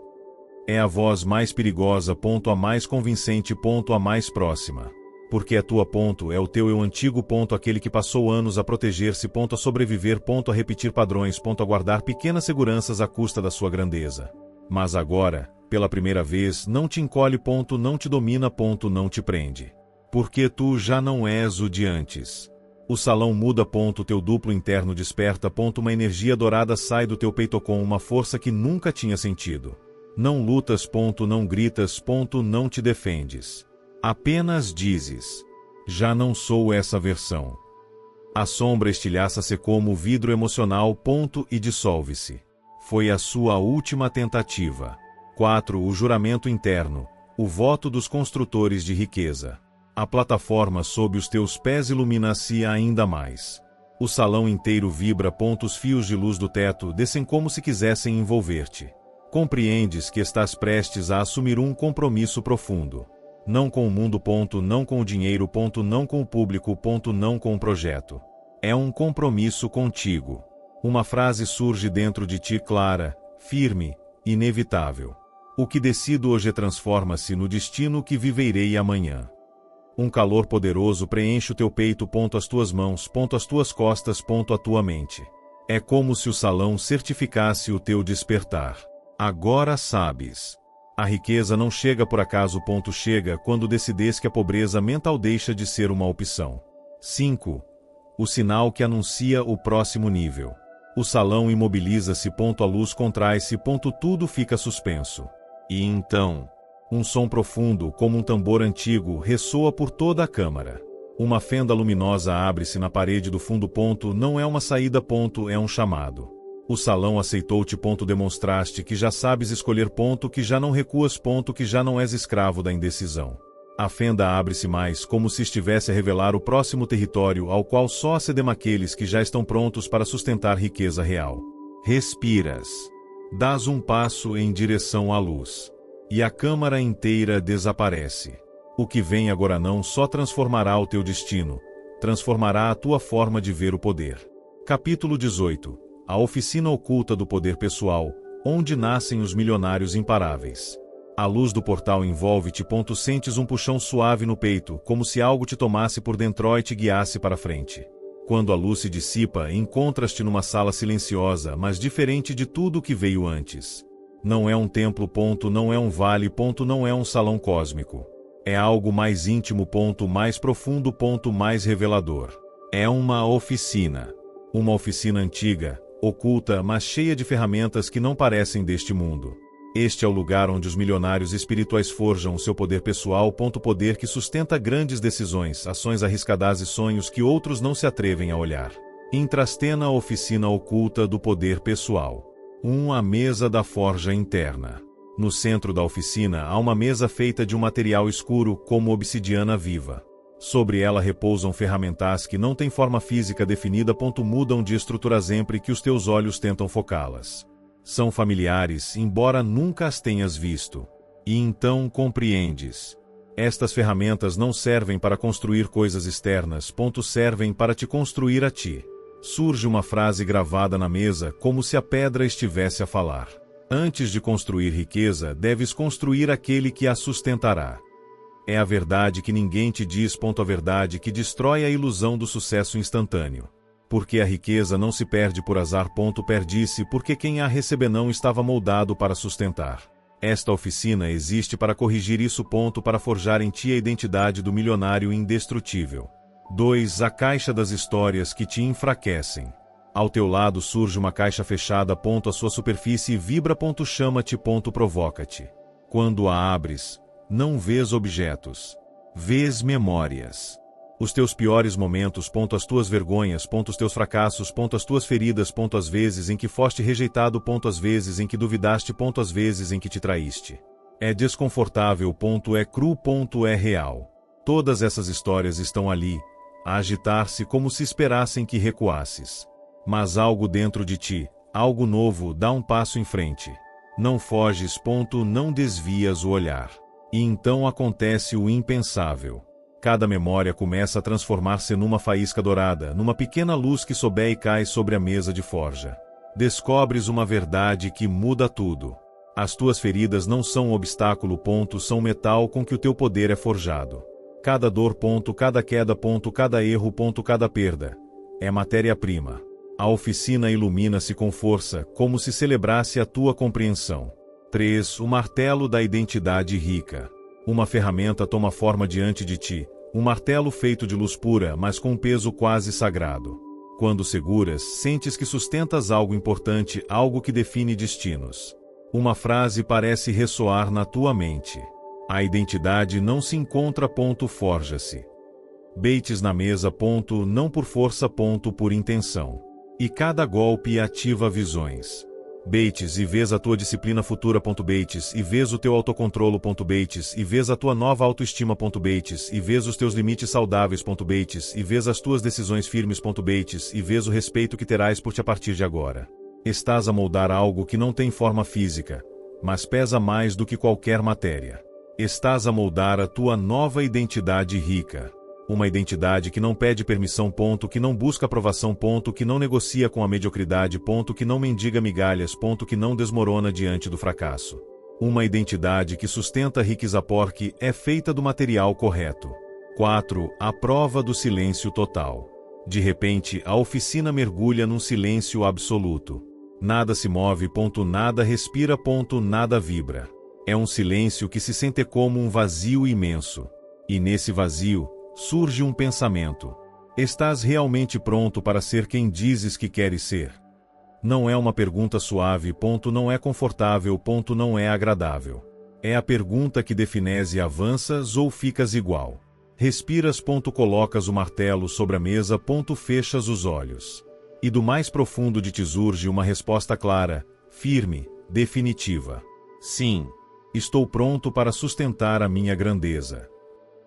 Speaker 1: É a voz mais perigosa. A mais convincente. A mais próxima. Porque é tua. É o teu eu antigo. Aquele que passou anos a proteger-se. A sobreviver. A repetir padrões. A guardar pequenas seguranças à custa da sua grandeza. Mas agora, pela primeira vez, não te encolhe. Não te domina. Não te prende. Porque tu já não és o de antes. O salão muda. O teu duplo interno desperta. Uma energia dourada sai do teu peito com uma força que nunca tinha sentido. Não lutas. Não gritas. Não te defendes. Apenas dizes: já não sou essa versão. A sombra estilhaça-se como vidro emocional. E dissolve-se. Foi a sua última tentativa. 4. O juramento interno. O voto dos construtores de riqueza. A plataforma sob os teus pés ilumina-se ainda mais. O salão inteiro vibra. Os fios de luz do teto descem como se quisessem envolver-te. Compreendes que estás prestes a assumir um compromisso profundo. Não com o mundo. Não com o dinheiro. Não com o público. Não com o projeto. É um compromisso contigo. Uma frase surge dentro de ti clara, firme, inevitável. O que decido hoje transforma-se no destino que viverei amanhã. Um calor poderoso preenche o teu peito. As tuas mãos. As tuas costas. A tua mente. É como se o salão certificasse o teu despertar. Agora sabes. A riqueza não chega por acaso. Chega quando decides que a pobreza mental deixa de ser uma opção. 5. O sinal que anuncia o próximo nível. O salão imobiliza-se. A luz contrai-se. Tudo fica suspenso. E então, um som profundo, como um tambor antigo, ressoa por toda a câmara. Uma fenda luminosa abre-se na parede do fundo. Não é uma saída. É um chamado. O salão aceitou-te. Demonstraste que já sabes escolher. Que já não recuas. Que já não és escravo da indecisão. A fenda abre-se mais, como se estivesse a revelar o próximo território ao qual só acedem aqueles que já estão prontos para sustentar riqueza real. Respiras. Dás um passo em direção à luz. E a câmara inteira desaparece. O que vem agora não só transformará o teu destino, transformará a tua forma de ver o poder. Capítulo 18. A oficina oculta do poder pessoal, onde nascem os milionários imparáveis. A luz do portal envolve-te. Sentes um puxão suave no peito, como se algo te tomasse por dentro e te guiasse para frente. Quando a luz se dissipa, encontras-te numa sala silenciosa, mas diferente de tudo o que veio antes. Não é um templo. Não é um vale. Não é um salão cósmico. É algo mais íntimo. Mais profundo. Mais revelador. É uma oficina. Uma oficina antiga, oculta, mas cheia de ferramentas que não parecem deste mundo. Este é o lugar onde os milionários espirituais forjam seu poder pessoal. Poder que sustenta grandes decisões, ações arriscadas e sonhos que outros não se atrevem a olhar. Intrastena, oficina oculta do poder pessoal. A mesa da forja interna. No centro da oficina há uma mesa feita de um material escuro, como obsidiana viva. Sobre ela repousam ferramentas que não têm forma física definida. Mudam de estrutura sempre que os teus olhos tentam focá-las. São familiares, embora nunca as tenhas visto. E então compreendes. Estas ferramentas não servem para construir coisas externas. Servem para te construir a ti. Surge uma frase gravada na mesa, como se a pedra estivesse a falar. Antes de construir riqueza, deves construir aquele que a sustentará. É a verdade que ninguém te diz. A verdade que destrói a ilusão do sucesso instantâneo. Porque a riqueza não se perde por azar. Perde-se porque quem a recebe não estava moldado para sustentar. Esta oficina existe para corrigir isso. Para forjar em ti a identidade do milionário indestrutível. 2. A caixa das histórias que te enfraquecem. Ao teu lado surge uma caixa fechada. A sua superfície vibra. Chama-te. Provoca-te. Quando a abres, não vês objetos. Vês memórias. Os teus piores momentos. As tuas vergonhas. Os teus fracassos. As tuas feridas. As vezes em que foste rejeitado. As vezes em que duvidaste. As vezes em que te traíste. É desconfortável. É cru. É real. Todas essas histórias estão ali, a agitar-se como se esperassem que recuasses. Mas algo dentro de ti, algo novo, dá um passo em frente. Não foges. Não desvias o olhar. E então acontece o impensável. Cada memória começa a transformar-se numa faísca dourada, numa pequena luz que sobe e cai sobre a mesa de forja. Descobres uma verdade que muda tudo. As tuas feridas não são um obstáculo. São metal com que o teu poder é forjado. Cada dor. Cada queda. Cada erro. Cada perda. É matéria-prima. A oficina ilumina-se com força, como se celebrasse a tua compreensão. 3. O martelo da identidade rica. Uma ferramenta toma forma diante de ti, um martelo feito de luz pura, mas com um peso quase sagrado. Quando seguras, sentes que sustentas algo importante, algo que define destinos. Uma frase parece ressoar na tua mente. A identidade não se encontra. Forja-se. Beites na mesa. Não por força. Por intenção. E cada golpe ativa visões. Beites e vês a tua disciplina futura. Beites e vês o teu autocontrolo. Beites e vês a tua nova autoestima. Beites e vês os teus limites saudáveis. Beites e vês as tuas decisões firmes. Beites e vês o respeito que terás por ti a partir de agora. Estás a moldar algo que não tem forma física, mas pesa mais do que qualquer matéria. Estás a moldar a tua nova identidade rica. Uma identidade que não pede permissão. Que não busca aprovação. Que não negocia com a mediocridade. Que não mendiga migalhas. Que não desmorona diante do fracasso. Uma identidade que sustenta riqueza porque é feita do material correto. 4. A prova do silêncio total. De repente, a oficina mergulha num silêncio absoluto. Nada se move. Nada respira. Nada vibra. É um silêncio que se sente como um vazio imenso. E nesse vazio, surge um pensamento. Estás realmente pronto para ser quem dizes que queres ser? Não é uma pergunta suave, não é confortável, não é agradável. É a pergunta que define se avanças ou ficas igual. Respiras, colocas o martelo sobre a mesa, fechas os olhos. E do mais profundo de ti surge uma resposta clara, firme, definitiva. Sim, estou pronto para sustentar a minha grandeza.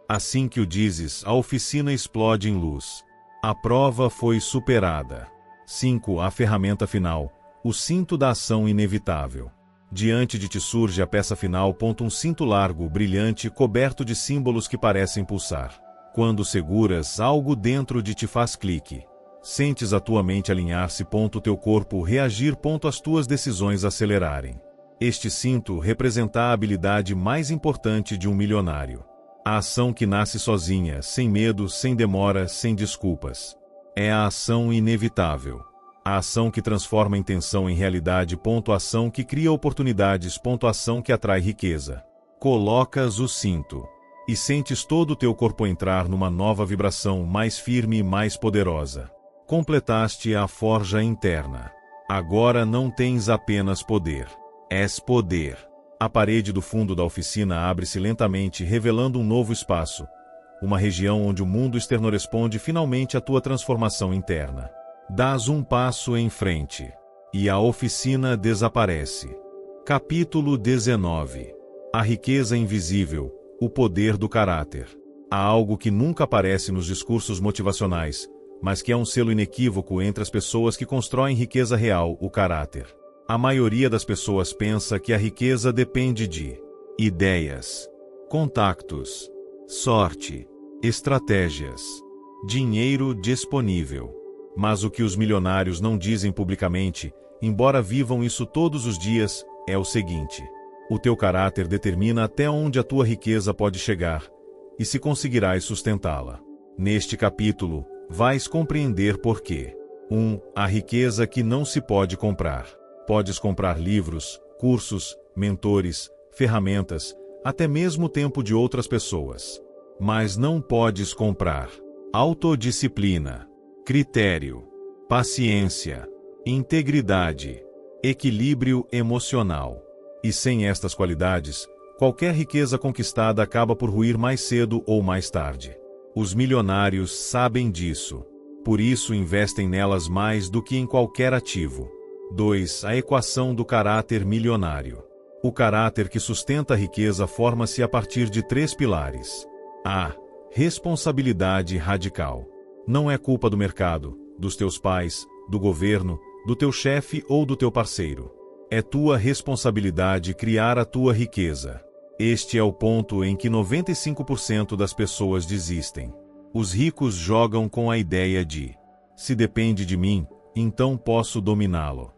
Speaker 1: Assim que o dizes, a oficina explode em luz. A prova foi superada. 5. A ferramenta final. O cinto da ação inevitável. Diante de ti surge a peça final, um cinto largo, brilhante, coberto de símbolos que parecem pulsar. Quando seguras, algo dentro de ti faz clique. Sentes a tua mente alinhar-se, teu corpo reagir, as tuas decisões acelerarem. Este cinto representa a habilidade mais importante de um milionário. A ação que nasce sozinha, sem medo, sem demora, sem desculpas. É a ação inevitável. A ação que transforma a intenção em realidade, a ação que cria oportunidades, a ação que atrai riqueza. Colocas o cinto e sentes todo o teu corpo entrar numa nova vibração, mais firme e mais poderosa. Completaste a forja interna. Agora não tens apenas poder. És poder. A parede do fundo da oficina abre-se lentamente, revelando um novo espaço. Uma região onde o mundo externo responde finalmente à tua transformação interna. Dás um passo em frente. E a oficina desaparece. Capítulo 19. A riqueza invisível, o poder do caráter. Há algo que nunca aparece nos discursos motivacionais, mas que é um selo inequívoco entre as pessoas que constroem riqueza real, o caráter. A maioria das pessoas pensa que a riqueza depende de ideias, contactos, sorte, estratégias, dinheiro disponível. Mas o que os milionários não dizem publicamente, embora vivam isso todos os dias, é o seguinte: o teu caráter determina até onde a tua riqueza pode chegar, e se conseguirás sustentá-la. Neste capítulo, vais compreender por quê. 1. A riqueza que não se pode comprar. Podes comprar livros, cursos, mentores, ferramentas, até mesmo o tempo de outras pessoas. Mas não podes comprar autodisciplina, critério, paciência, integridade, equilíbrio emocional. E sem estas qualidades, qualquer riqueza conquistada acaba por ruir mais cedo ou mais tarde. Os milionários sabem disso. Por isso investem nelas mais do que em qualquer ativo. 2. A equação do caráter milionário. O caráter que sustenta a riqueza forma-se a partir de 3 pilares. A. Responsabilidade radical. Não é culpa do mercado, dos teus pais, do governo, do teu chefe ou do teu parceiro. É tua responsabilidade criar a tua riqueza. Este é o ponto em que 95% das pessoas desistem. Os ricos jogam com a ideia de: se depende de mim, então posso dominá-lo.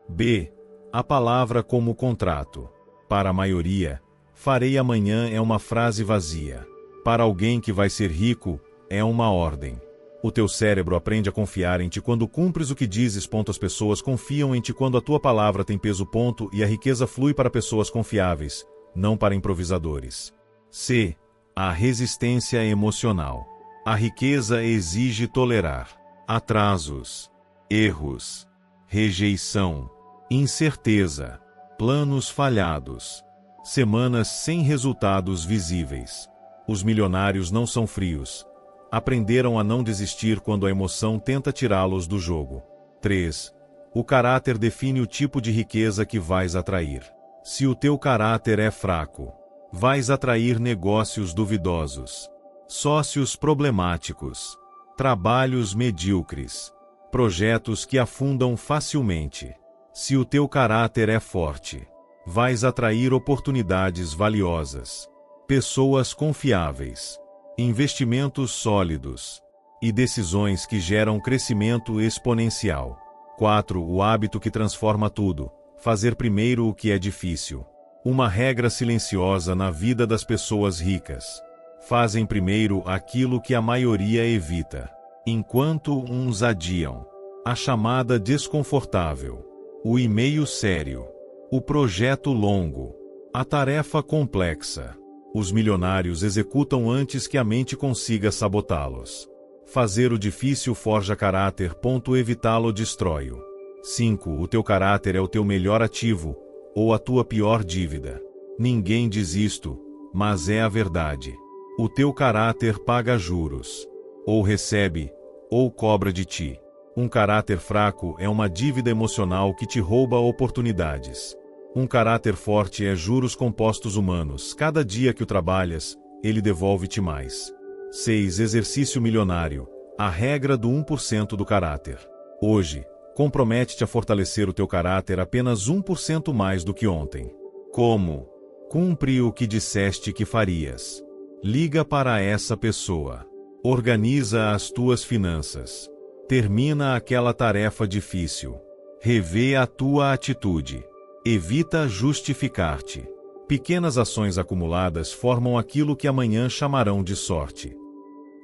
Speaker 1: B. A palavra como contrato. Para a maioria, farei amanhã é uma frase vazia. Para alguém que vai ser rico, é uma ordem. O teu cérebro aprende a confiar em ti quando cumpres o que dizes. As pessoas confiam em ti quando a tua palavra tem peso. E a riqueza flui para pessoas confiáveis, não para improvisadores. C. A resistência emocional. A riqueza exige tolerar atrasos, erros, rejeição, incerteza, planos falhados, semanas sem resultados visíveis. Os milionários não são frios. Aprenderam a não desistir quando a emoção tenta tirá-los do jogo. 3. O caráter define o tipo de riqueza que vais atrair. Se o teu caráter é fraco, vais atrair negócios duvidosos, sócios problemáticos, trabalhos medíocres, projetos que afundam facilmente. Se o teu caráter é forte, vais atrair oportunidades valiosas, pessoas confiáveis, investimentos sólidos e decisões que geram crescimento exponencial. 4. O hábito que transforma tudo. Fazer primeiro o que é difícil. Uma regra silenciosa na vida das pessoas ricas. Fazem primeiro aquilo que a maioria evita, enquanto uns adiam. A chamada desconfortável. O e-mail sério. O projeto longo. A tarefa complexa. Os milionários executam antes que a mente consiga sabotá-los. Fazer o difícil forja caráter. Evitá-lo destrói-o. 5. O teu caráter é o teu melhor ativo, ou a tua pior dívida. Ninguém diz isto, mas é a verdade. O teu caráter paga juros. Ou recebe, ou cobra de ti. Um caráter fraco é uma dívida emocional que te rouba oportunidades. Um caráter forte é juros compostos humanos. Cada dia que o trabalhas, ele devolve-te mais. 6. Exercício milionário. A regra do 1% do caráter. Hoje, compromete-te a fortalecer o teu caráter apenas 1% mais do que ontem. Como? Cumpre o que disseste que farias. Liga para essa pessoa. Organiza as tuas finanças. Termina aquela tarefa difícil. Revê a tua atitude. Evita justificar-te. Pequenas ações acumuladas formam aquilo que amanhã chamarão de sorte.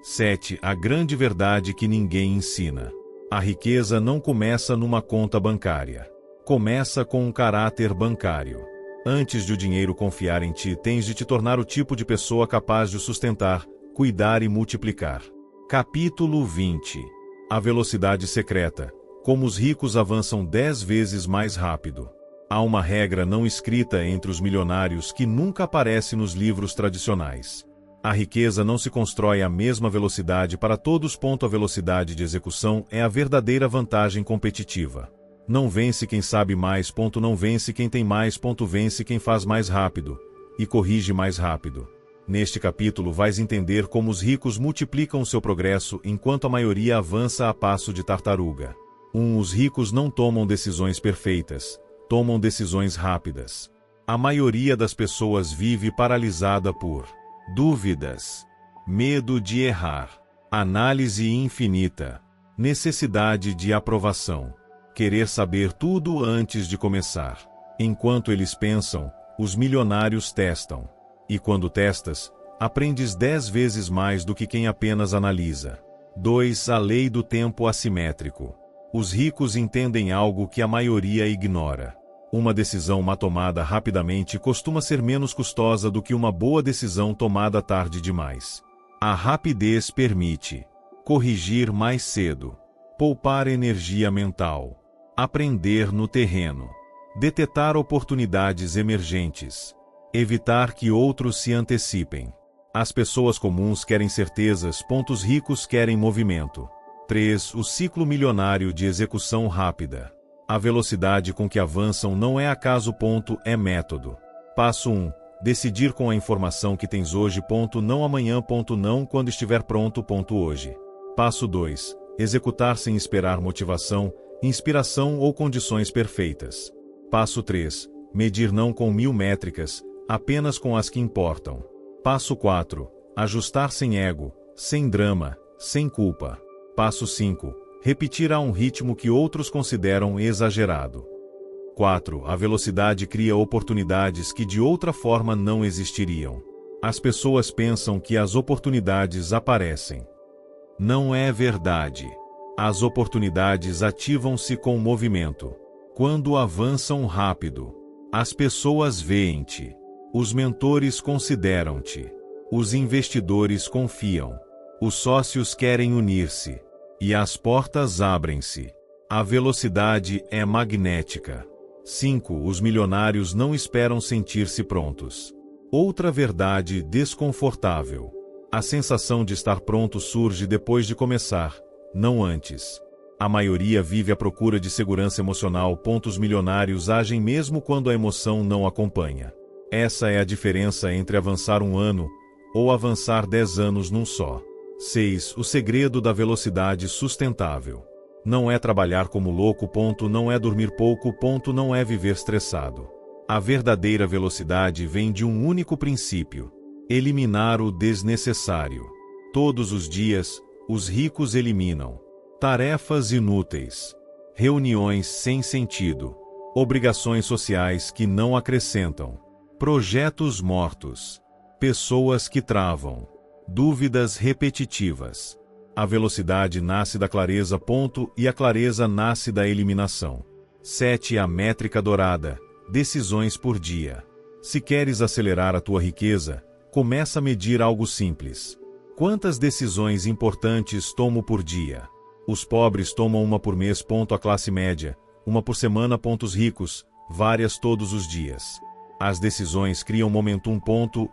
Speaker 1: 7. A grande verdade que ninguém ensina. A riqueza não começa numa conta bancária. Começa com um caráter bancário. Antes de o dinheiro confiar em ti, tens de te tornar o tipo de pessoa capaz de o sustentar, cuidar e multiplicar. Capítulo 20. A velocidade secreta. Como os ricos avançam 10 vezes mais rápido. Há uma regra não escrita entre os milionários que nunca aparece nos livros tradicionais. A riqueza não se constrói à mesma velocidade para todos. A velocidade de execução é a verdadeira vantagem competitiva. Não vence quem sabe mais. Não vence quem tem mais. Vence quem faz mais rápido e corrige mais rápido. Neste capítulo vais entender como os ricos multiplicam seu progresso enquanto a maioria avança a passo de tartaruga. 1. Os ricos não tomam decisões perfeitas, tomam decisões rápidas. A maioria das pessoas vive paralisada por dúvidas, medo de errar, análise infinita, necessidade de aprovação, querer saber tudo antes de começar. Enquanto eles pensam, os milionários testam. E quando testas, aprendes 10 vezes mais do que quem apenas analisa. 2. A lei do tempo assimétrico. Os ricos entendem algo que a maioria ignora. Uma decisão má tomada rapidamente costuma ser menos custosa do que uma boa decisão tomada tarde demais. A rapidez permite corrigir mais cedo, poupar energia mental, aprender no terreno, detetar oportunidades emergentes, evitar que outros se antecipem. As pessoas comuns querem certezas. Os ricos querem movimento. 3. O ciclo milionário de execução rápida. A velocidade com que avançam não é acaso. É método. Passo 1. Decidir com a informação que tens hoje. Não amanhã. Não quando estiver pronto. Hoje. Passo 2. Executar sem esperar motivação, inspiração ou condições perfeitas. Passo 3. Medir não com 1000 métricas, apenas com as que importam. Passo 4. Ajustar sem ego, sem drama, sem culpa. Passo 5. Repetir a um ritmo que outros consideram exagerado. 4. A velocidade cria oportunidades que de outra forma não existiriam. As pessoas pensam que as oportunidades aparecem. Não é verdade. As oportunidades ativam-se com movimento. Quando avançam rápido, as pessoas veem-te. Os mentores consideram-te. Os investidores confiam. Os sócios querem unir-se. E as portas abrem-se. A velocidade é magnética. 5. Os milionários não esperam sentir-se prontos. Outra verdade desconfortável. A sensação de estar pronto surge depois de começar, não antes. A maioria vive à procura de segurança emocional. Os milionários agem mesmo quando a emoção não acompanha. Essa é a diferença entre avançar 1 ano ou avançar 10 anos num só. 6. O segredo da velocidade sustentável. Não é trabalhar como louco. Não é dormir pouco. Não é viver estressado. A verdadeira velocidade vem de um único princípio: eliminar o desnecessário. Todos os dias, os ricos eliminam tarefas inúteis, reuniões sem sentido, obrigações sociais que não acrescentam, projetos mortos, pessoas que travam, dúvidas repetitivas. A velocidade nasce da clareza. E a clareza nasce da eliminação. 7. A métrica dourada. Decisões por dia. Se queres acelerar a tua riqueza, começa a medir algo simples. Quantas decisões importantes tomo por dia? Os pobres tomam uma por mês. A classe média, uma por semana. Os ricos, várias todos os dias. As decisões criam momentum.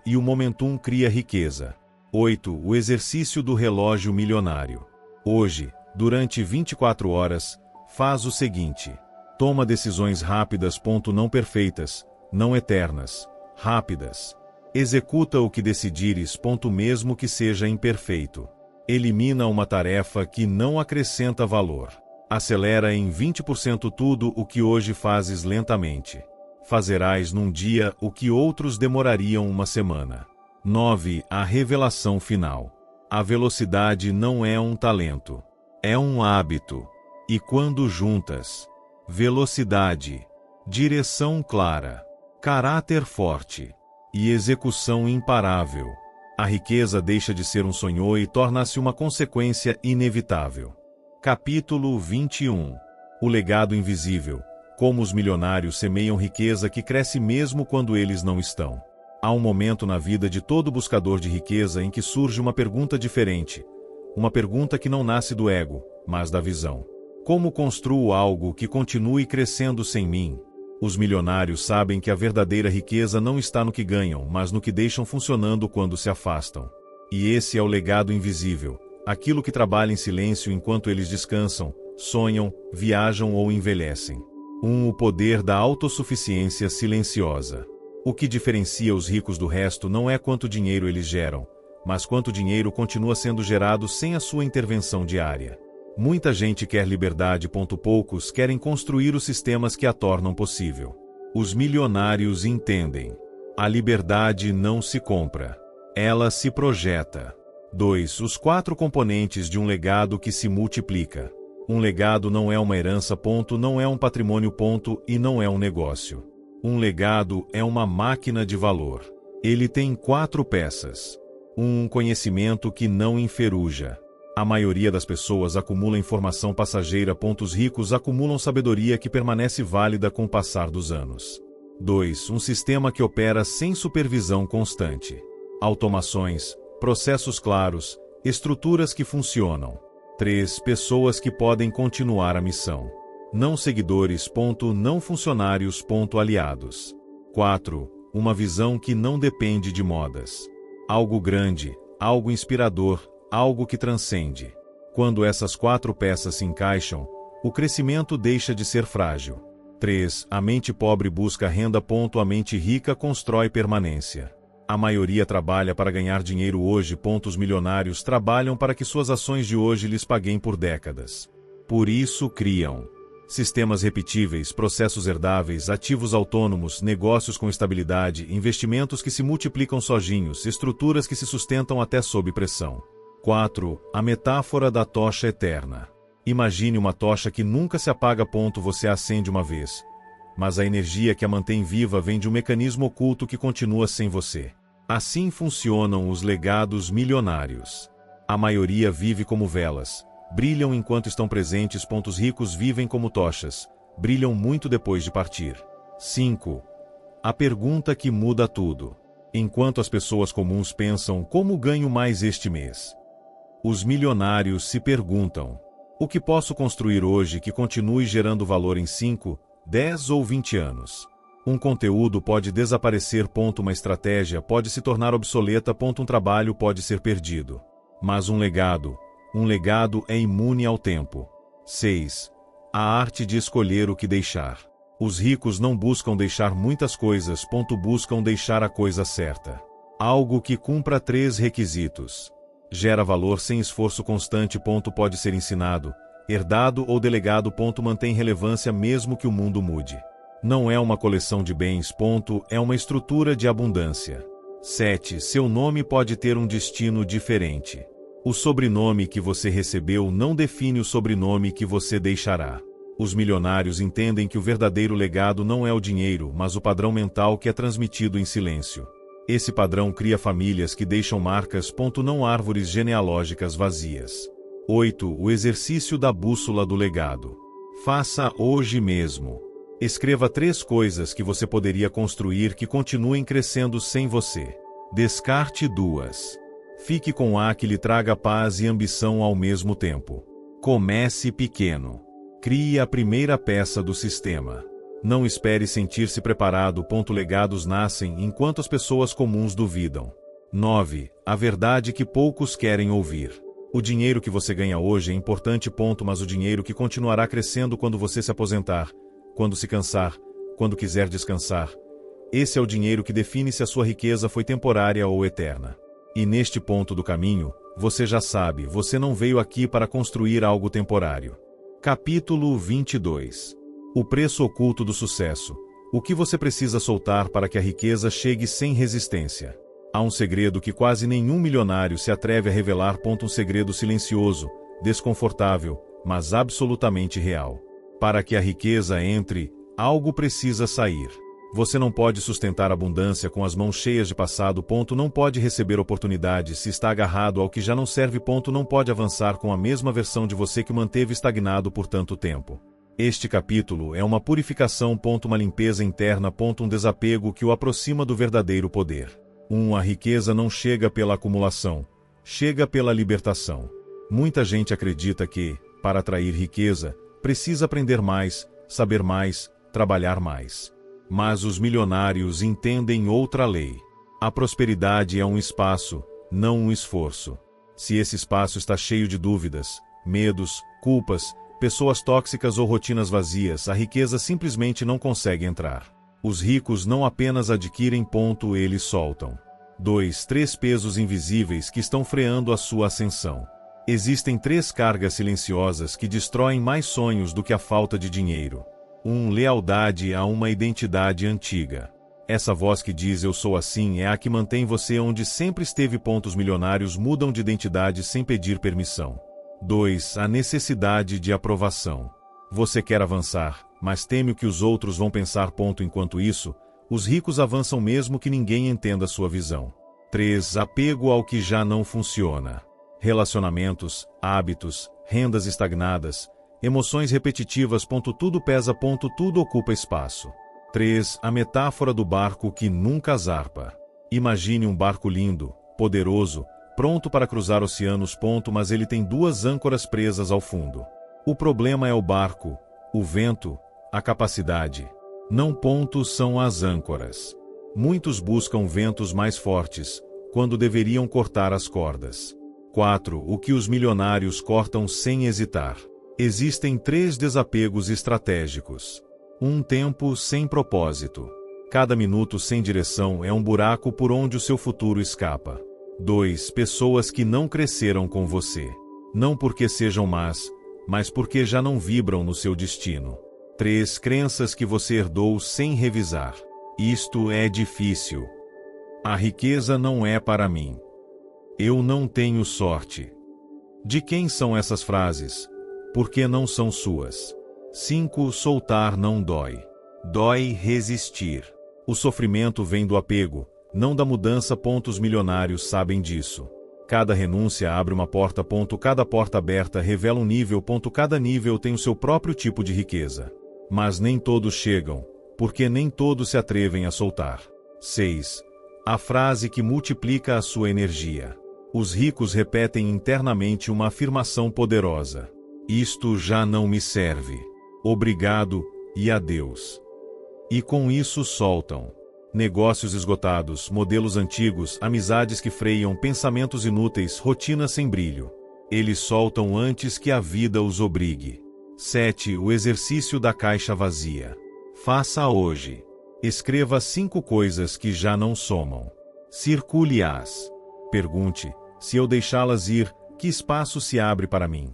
Speaker 1: E o momentum cria riqueza. 8. O exercício do relógio milionário. Hoje, durante 24 horas, faz o seguinte. Toma decisões rápidas. Não perfeitas, não eternas, rápidas. Executa o que decidires. Mesmo que seja imperfeito. Elimina uma tarefa que não acrescenta valor. Acelera em 20% tudo o que hoje fazes lentamente. Fazerás num dia o que outros demorariam uma semana. 9. A revelação final. A velocidade não é um talento. É um hábito. E quando juntas velocidade, direção clara, caráter forte e execução imparável, a riqueza deixa de ser um sonho e torna-se uma consequência inevitável. Capítulo 21. O legado invisível. Como os milionários semeiam riqueza que cresce mesmo quando eles não estão. Há um momento na vida de todo buscador de riqueza em que surge uma pergunta diferente. Uma pergunta que não nasce do ego, mas da visão. Como construo algo que continue crescendo sem mim? Os milionários sabem que a verdadeira riqueza não está no que ganham, mas no que deixam funcionando quando se afastam. E esse é o legado invisível, aquilo que trabalha em silêncio enquanto eles descansam, sonham, viajam ou envelhecem. O poder da autossuficiência silenciosa. O que diferencia os ricos do resto não é quanto dinheiro eles geram, mas quanto dinheiro continua sendo gerado sem a sua intervenção diária. Muita gente quer liberdade. Poucos querem construir os sistemas que a tornam possível. Os milionários entendem. A liberdade não se compra. Ela se projeta. 2. Os 4 componentes de um legado que se multiplica. Um legado não é uma herança. Não é um patrimônio. E não é um negócio. Um legado é uma máquina de valor. Ele tem 4 peças. Um conhecimento que não enferruja. A maioria das pessoas acumula informação passageira. Os ricos acumulam sabedoria que permanece válida com o passar dos anos. 2. Um sistema que opera sem supervisão constante. Automações, processos claros, estruturas que funcionam. 3. Pessoas que podem continuar a missão. Não seguidores. Não funcionários. Aliados. 4. Uma visão que não depende de modas. Algo grande, algo inspirador, algo que transcende. Quando essas 4 peças se encaixam, o crescimento deixa de ser frágil. 3. A mente pobre busca renda. A mente rica constrói permanência. A maioria trabalha para ganhar dinheiro hoje. Os milionários trabalham para que suas ações de hoje lhes paguem por décadas. Por isso criam sistemas repetíveis, processos herdáveis, ativos autônomos, negócios com estabilidade, investimentos que se multiplicam sozinhos, estruturas que se sustentam até sob pressão. 4. A metáfora da tocha eterna. Imagine uma tocha que nunca se apaga. Você a acende uma vez. Mas a energia que a mantém viva vem de um mecanismo oculto que continua sem você. Assim funcionam os legados milionários. A maioria vive como velas. Brilham enquanto estão presentes. Os ricos vivem como tochas. Brilham muito depois de partir. 5. A pergunta que muda tudo. Enquanto as pessoas comuns pensam como ganho mais este mês, os milionários se perguntam: o que posso construir hoje que continue gerando valor em 5, 10 ou 20 anos? Um conteúdo pode desaparecer. Uma estratégia pode se tornar obsoleta. Um trabalho pode ser perdido. Mas um legado é imune ao tempo. 6. A arte de escolher o que deixar. Os ricos não buscam deixar muitas coisas. Buscam deixar a coisa certa. Algo que cumpra 3 requisitos. Gera valor sem esforço constante. Pode ser ensinado, herdado ou delegado. Mantém relevância mesmo que o mundo mude. Não é uma coleção de bens. É uma estrutura de abundância. 7. Seu nome pode ter um destino diferente. O sobrenome que você recebeu não define o sobrenome que você deixará. Os milionários entendem que o verdadeiro legado não é o dinheiro, mas o padrão mental que é transmitido em silêncio. Esse padrão cria famílias que deixam marcas. Não árvores genealógicas vazias. 8. O exercício da bússola do legado. Faça hoje mesmo. Escreva 3 coisas que você poderia construir que continuem crescendo sem você. Descarte 2. Fique com A que lhe traga paz e ambição ao mesmo tempo. Comece pequeno. Crie a primeira peça do sistema. Não espere sentir-se preparado. Legados nascem enquanto as pessoas comuns duvidam. 9. A verdade que poucos querem ouvir. O dinheiro que você ganha hoje é importante. Mas o dinheiro que continuará crescendo quando você se aposentar, quando se cansar, quando quiser descansar. Esse é o dinheiro que define se a sua riqueza foi temporária ou eterna. E neste ponto do caminho, você já sabe, você não veio aqui para construir algo temporário. Capítulo 22. O preço oculto do sucesso. O que você precisa soltar para que a riqueza chegue sem resistência? Há um segredo que quase nenhum milionário se atreve a revelar. Um segredo silencioso, desconfortável, mas absolutamente real. Para que a riqueza entre, algo precisa sair. Você não pode sustentar abundância com as mãos cheias de passado. Não pode receber oportunidades se está agarrado ao que já não serve. Não pode avançar com a mesma versão de você que manteve estagnado por tanto tempo. Este capítulo é uma purificação. Uma limpeza interna. Um desapego que o aproxima do verdadeiro poder. A riqueza não chega pela acumulação, chega pela libertação. Muita gente acredita que, para atrair riqueza, precisa aprender mais, saber mais, trabalhar mais. Mas os milionários entendem outra lei. A prosperidade é um espaço, não um esforço. Se esse espaço está cheio de dúvidas, medos, culpas, pessoas tóxicas ou rotinas vazias, a riqueza simplesmente não consegue entrar. Os ricos não apenas adquirem. Eles soltam. 3 pesos invisíveis que estão freando a sua ascensão. Existem 3 cargas silenciosas que destroem mais sonhos do que a falta de dinheiro. 1. Lealdade a uma identidade antiga. Essa voz que diz eu sou assim é a que mantém você onde sempre esteve. Os milionários mudam de identidade sem pedir permissão. 2. A necessidade de aprovação. Você quer avançar, mas teme o que os outros vão pensar. Enquanto isso, os ricos avançam mesmo que ninguém entenda sua visão. 3. Apego ao que já não funciona. Relacionamentos, hábitos, rendas estagnadas, emoções repetitivas. Tudo pesa. Tudo ocupa espaço. 3. A metáfora do barco que nunca zarpa. Imagine um barco lindo, poderoso, pronto para cruzar oceanos. Mas ele tem 2 âncoras presas ao fundo. O problema é o barco, o vento, a capacidade. Não. São as âncoras. Muitos buscam ventos mais fortes, quando deveriam cortar as cordas. 4. O que os milionários cortam sem hesitar. Existem 3 desapegos estratégicos. 1. Tempo sem propósito. Cada minuto sem direção é um buraco por onde o seu futuro escapa. 2. Pessoas que não cresceram com você. Não porque sejam más, mas porque já não vibram no seu destino. 3. Crenças que você herdou sem revisar. Isto é difícil. A riqueza não é para mim. Eu não tenho sorte. De quem são essas frases? Por que não são suas? 5. Soltar não dói. Dói resistir. O sofrimento vem do apego, não da mudança. Os milionários sabem disso. Cada renúncia abre uma porta. Cada porta aberta revela um nível. Cada nível tem o seu próprio tipo de riqueza. Mas nem todos chegam, porque nem todos se atrevem a soltar. 6. A frase que multiplica a sua energia. Os ricos repetem internamente uma afirmação poderosa. Isto já não me serve. Obrigado e adeus. E com isso soltam. Negócios esgotados, modelos antigos, amizades que freiam, pensamentos inúteis, rotinas sem brilho. Eles soltam antes que a vida os obrigue. 7. O exercício da caixa vazia. Faça hoje. Escreva 5 coisas que já não somam. Circule-as. Pergunte, se eu deixá-las ir, que espaço se abre para mim?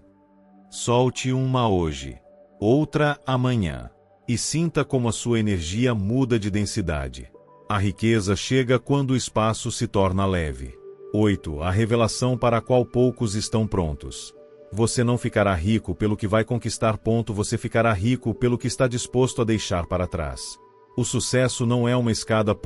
Speaker 1: Solte uma hoje, outra amanhã. E sinta como a sua energia muda de densidade. A riqueza chega quando o espaço se torna leve. 8. A revelação para a qual poucos estão prontos. Você não ficará rico pelo que vai conquistar. Você ficará rico pelo que está disposto a deixar para trás. O sucesso não é uma escada.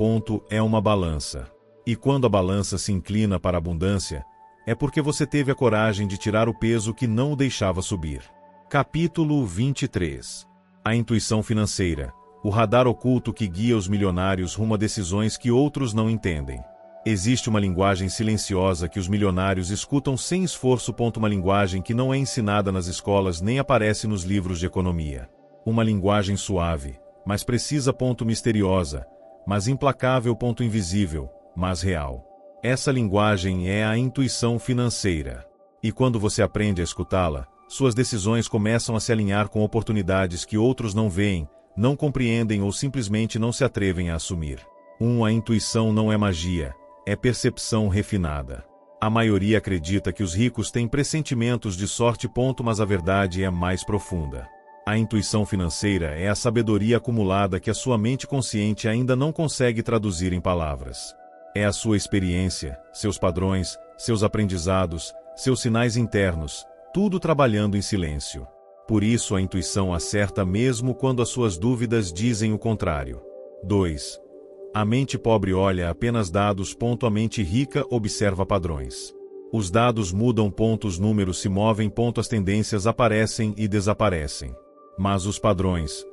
Speaker 1: É uma balança. E quando a balança se inclina para a abundância, é porque você teve a coragem de tirar o peso que não o deixava subir. Capítulo 23. A intuição financeira. O radar oculto que guia os milionários rumo a decisões que outros não entendem. Existe uma linguagem silenciosa que os milionários escutam sem esforço. Uma linguagem que não é ensinada nas escolas nem aparece nos livros de economia. Uma linguagem suave, mas precisa. Misteriosa, mas implacável. Invisível, mas real. Essa linguagem é a intuição financeira. E quando você aprende a escutá-la, suas decisões começam a se alinhar com oportunidades que outros não veem, não compreendem ou simplesmente não se atrevem a assumir. A intuição não é magia, é percepção refinada. A maioria acredita que os ricos têm pressentimentos de sorte. Mas a verdade é mais profunda. A intuição financeira é a sabedoria acumulada que a sua mente consciente ainda não consegue traduzir em palavras. É a sua experiência, seus padrões, seus aprendizados, seus sinais internos, tudo trabalhando em silêncio. Por isso a intuição acerta mesmo quando as suas dúvidas dizem o contrário. 2. A mente pobre olha apenas dados. A mente rica observa padrões. Os dados mudam. Os números se movem. As tendências aparecem e desaparecem. Mas os padrões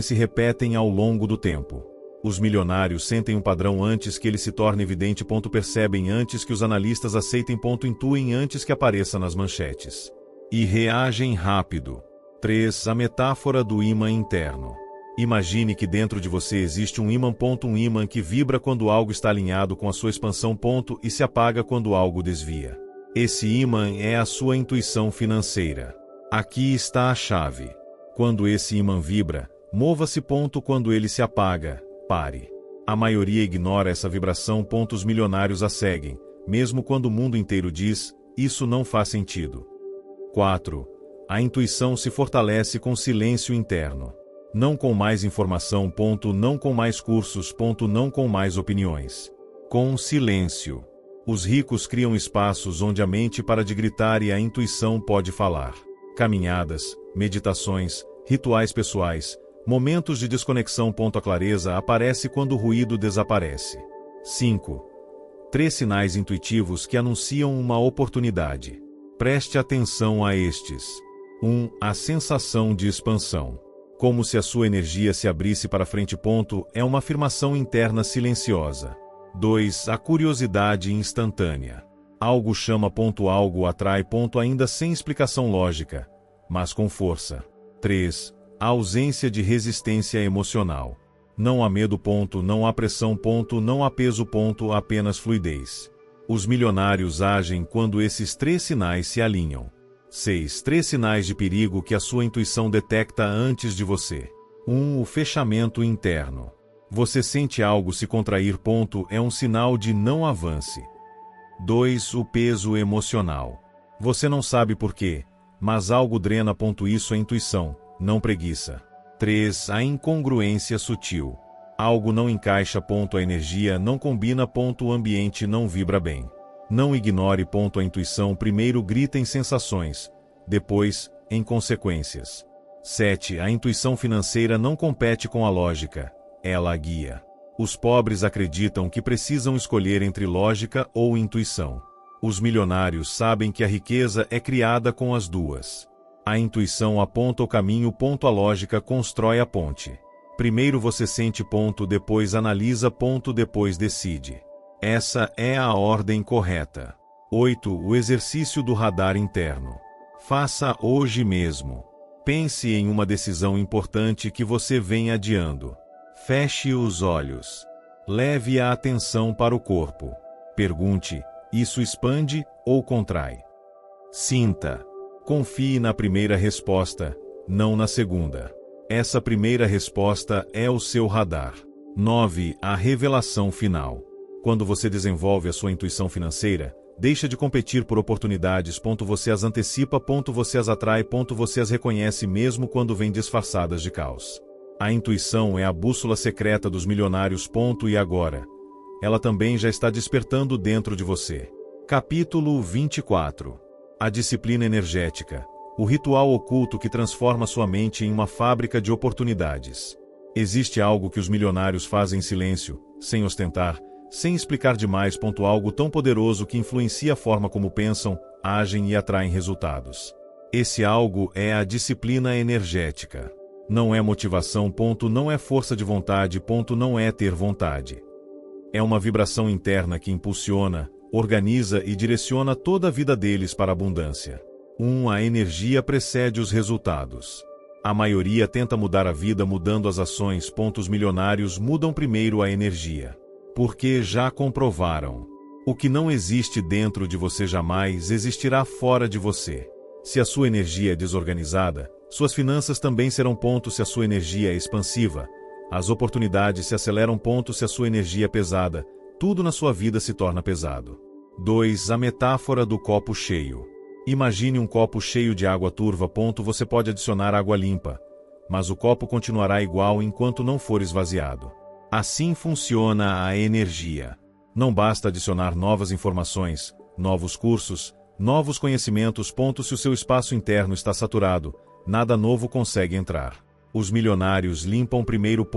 Speaker 1: se repetem ao longo do tempo. Os milionários sentem um padrão antes que ele se torne evidente. Percebem antes que os analistas aceitem. Intuem antes que apareça nas manchetes. E reagem rápido. 3. A metáfora do ímã interno. Imagine que dentro de você existe um ímã. Um ímã que vibra quando algo está alinhado com a sua expansão. E se apaga quando algo desvia. Esse ímã é a sua intuição financeira. Aqui está a chave. Quando esse ímã vibra, mova-se. Quando ele se apaga, pare. A maioria ignora essa vibração. Os milionários a seguem, mesmo quando o mundo inteiro diz, isso não faz sentido. 4. A intuição se fortalece com silêncio interno. Não com mais informação. Não com mais cursos. Não com mais opiniões. Com silêncio. Os ricos criam espaços onde a mente para de gritar e a intuição pode falar. Caminhadas, meditações, rituais pessoais, momentos de desconexão. A clareza aparece quando o ruído desaparece. 5. 3 sinais intuitivos que anunciam uma oportunidade. Preste atenção a estes. 1. A sensação de expansão. Como se a sua energia se abrisse para frente. É uma afirmação interna silenciosa. 2. A curiosidade instantânea. Algo chama. Algo atrai. Ainda sem explicação lógica, mas com força. 3. A ausência de resistência emocional. Não há medo. Não há pressão. Não há peso. Apenas fluidez. Os milionários agem quando esses 3 sinais se alinham. 6. 3 sinais de perigo que a sua intuição detecta antes de você. 1. O fechamento interno. Você sente algo se contrair. É um sinal de não avance. 2. O peso emocional. Você não sabe por quê, mas algo drena. Isso é intuição, não preguiça. 3. A incongruência sutil. Algo não encaixa. A energia não combina. O ambiente não vibra bem. Não ignore. A intuição primeiro grita em sensações, depois, em consequências. 7. A intuição financeira não compete com a lógica, ela a guia. Os pobres acreditam que precisam escolher entre lógica ou intuição. Os milionários sabem que a riqueza é criada com as duas. A intuição aponta o caminho. A lógica constrói a ponte. Primeiro você sente. Depois analisa. Depois decide. Essa é a ordem correta. 8. O exercício do radar interno. Faça hoje mesmo. Pense em uma decisão importante que você vem adiando. Feche os olhos. Leve a atenção para o corpo. Pergunte, isso expande ou contrai? Sinta. Confie na primeira resposta, não na segunda. Essa primeira resposta é o seu radar. 9. A revelação final. Quando você desenvolve a sua intuição financeira, deixa de competir por oportunidades. Você as antecipa. Você as atrai. Você as reconhece mesmo quando vêm disfarçadas de caos. A intuição é a bússola secreta dos milionários. E agora? Ela também já está despertando dentro de você. Capítulo 24. A disciplina energética. O ritual oculto que transforma sua mente em uma fábrica de oportunidades. Existe algo que os milionários fazem em silêncio, sem ostentar, sem explicar demais. Algo tão poderoso que influencia a forma como pensam, agem e atraem resultados. Esse algo é a disciplina energética. Não é motivação. Não é força de vontade. Não é ter vontade. É uma vibração interna que impulsiona, organiza e direciona toda a vida deles para a abundância. A energia precede os resultados. A maioria tenta mudar a vida mudando as ações. Os milionários mudam primeiro a energia. Porque já comprovaram. O que não existe dentro de você jamais existirá fora de você. Se a sua energia é desorganizada, suas finanças também serão. Se a sua energia é expansiva, as oportunidades se aceleram. Se a sua energia é pesada, tudo na sua vida se torna pesado. 2. A metáfora do copo cheio. Imagine um copo cheio de água turva. Você pode adicionar água limpa, mas o copo continuará igual enquanto não for esvaziado. Assim funciona a energia. Não basta adicionar novas informações, novos cursos, novos conhecimentos. Se o seu espaço interno está saturado, nada novo consegue entrar. Os milionários limpam primeiro.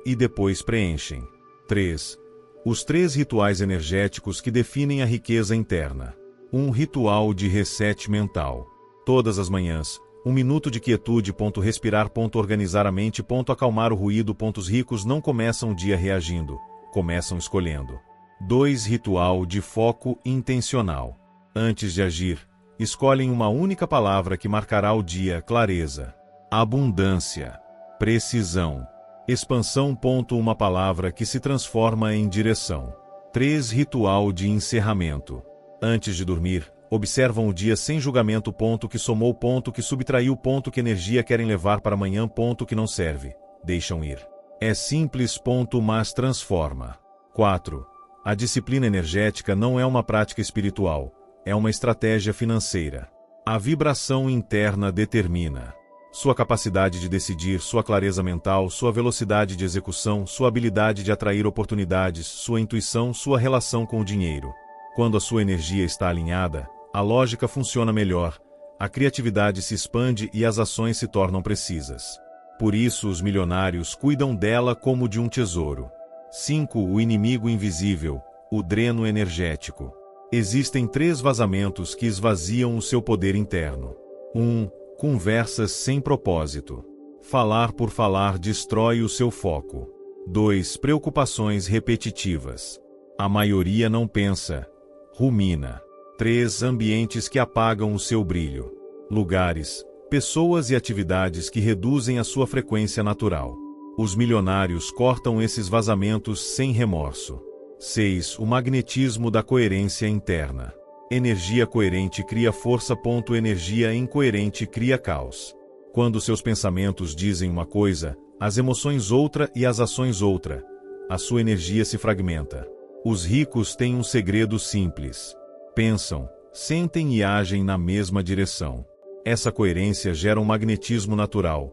Speaker 1: E depois preenchem. 3. Os 3 rituais energéticos que definem a riqueza interna. Um ritual de reset mental. Todas as manhãs, 1 minuto de quietude. Respirar. Organizar a mente. Acalmar o ruído. Os ricos não começam o dia reagindo, começam escolhendo. 2. Ritual de foco intencional. Antes de agir, escolhem uma única palavra que marcará o dia: clareza, abundância, precisão, expansão. Uma palavra que se transforma em direção. 3. Ritual de encerramento. Antes de dormir, observam o dia sem julgamento. Que somou. Que subtraiu. Que energia querem levar para amanhã. Que não serve, deixam ir. É simples. Mas transforma. 4. A disciplina energética não é uma prática espiritual, é uma estratégia financeira. A vibração interna determina sua capacidade de decidir, sua clareza mental, sua velocidade de execução, sua habilidade de atrair oportunidades, sua intuição, sua relação com o dinheiro. Quando a sua energia está alinhada, a lógica funciona melhor, a criatividade se expande e as ações se tornam precisas. Por isso os milionários cuidam dela como de um tesouro. 5. O inimigo invisível, o dreno energético. Existem 3 vazamentos que esvaziam o seu poder interno. 1. Conversas sem propósito. Falar por falar destrói o seu foco. 2. Preocupações repetitivas. A maioria não pensa, rumina. 3. Ambientes que apagam o seu brilho. Lugares, pessoas e atividades que reduzem a sua frequência natural. Os milionários cortam esses vazamentos sem remorso. 6. O magnetismo da coerência interna. Energia coerente cria força. Energia incoerente cria caos. Quando seus pensamentos dizem uma coisa, as emoções outra e as ações outra, a sua energia se fragmenta. Os ricos têm um segredo simples. Pensam, sentem e agem na mesma direção. Essa coerência gera um magnetismo natural.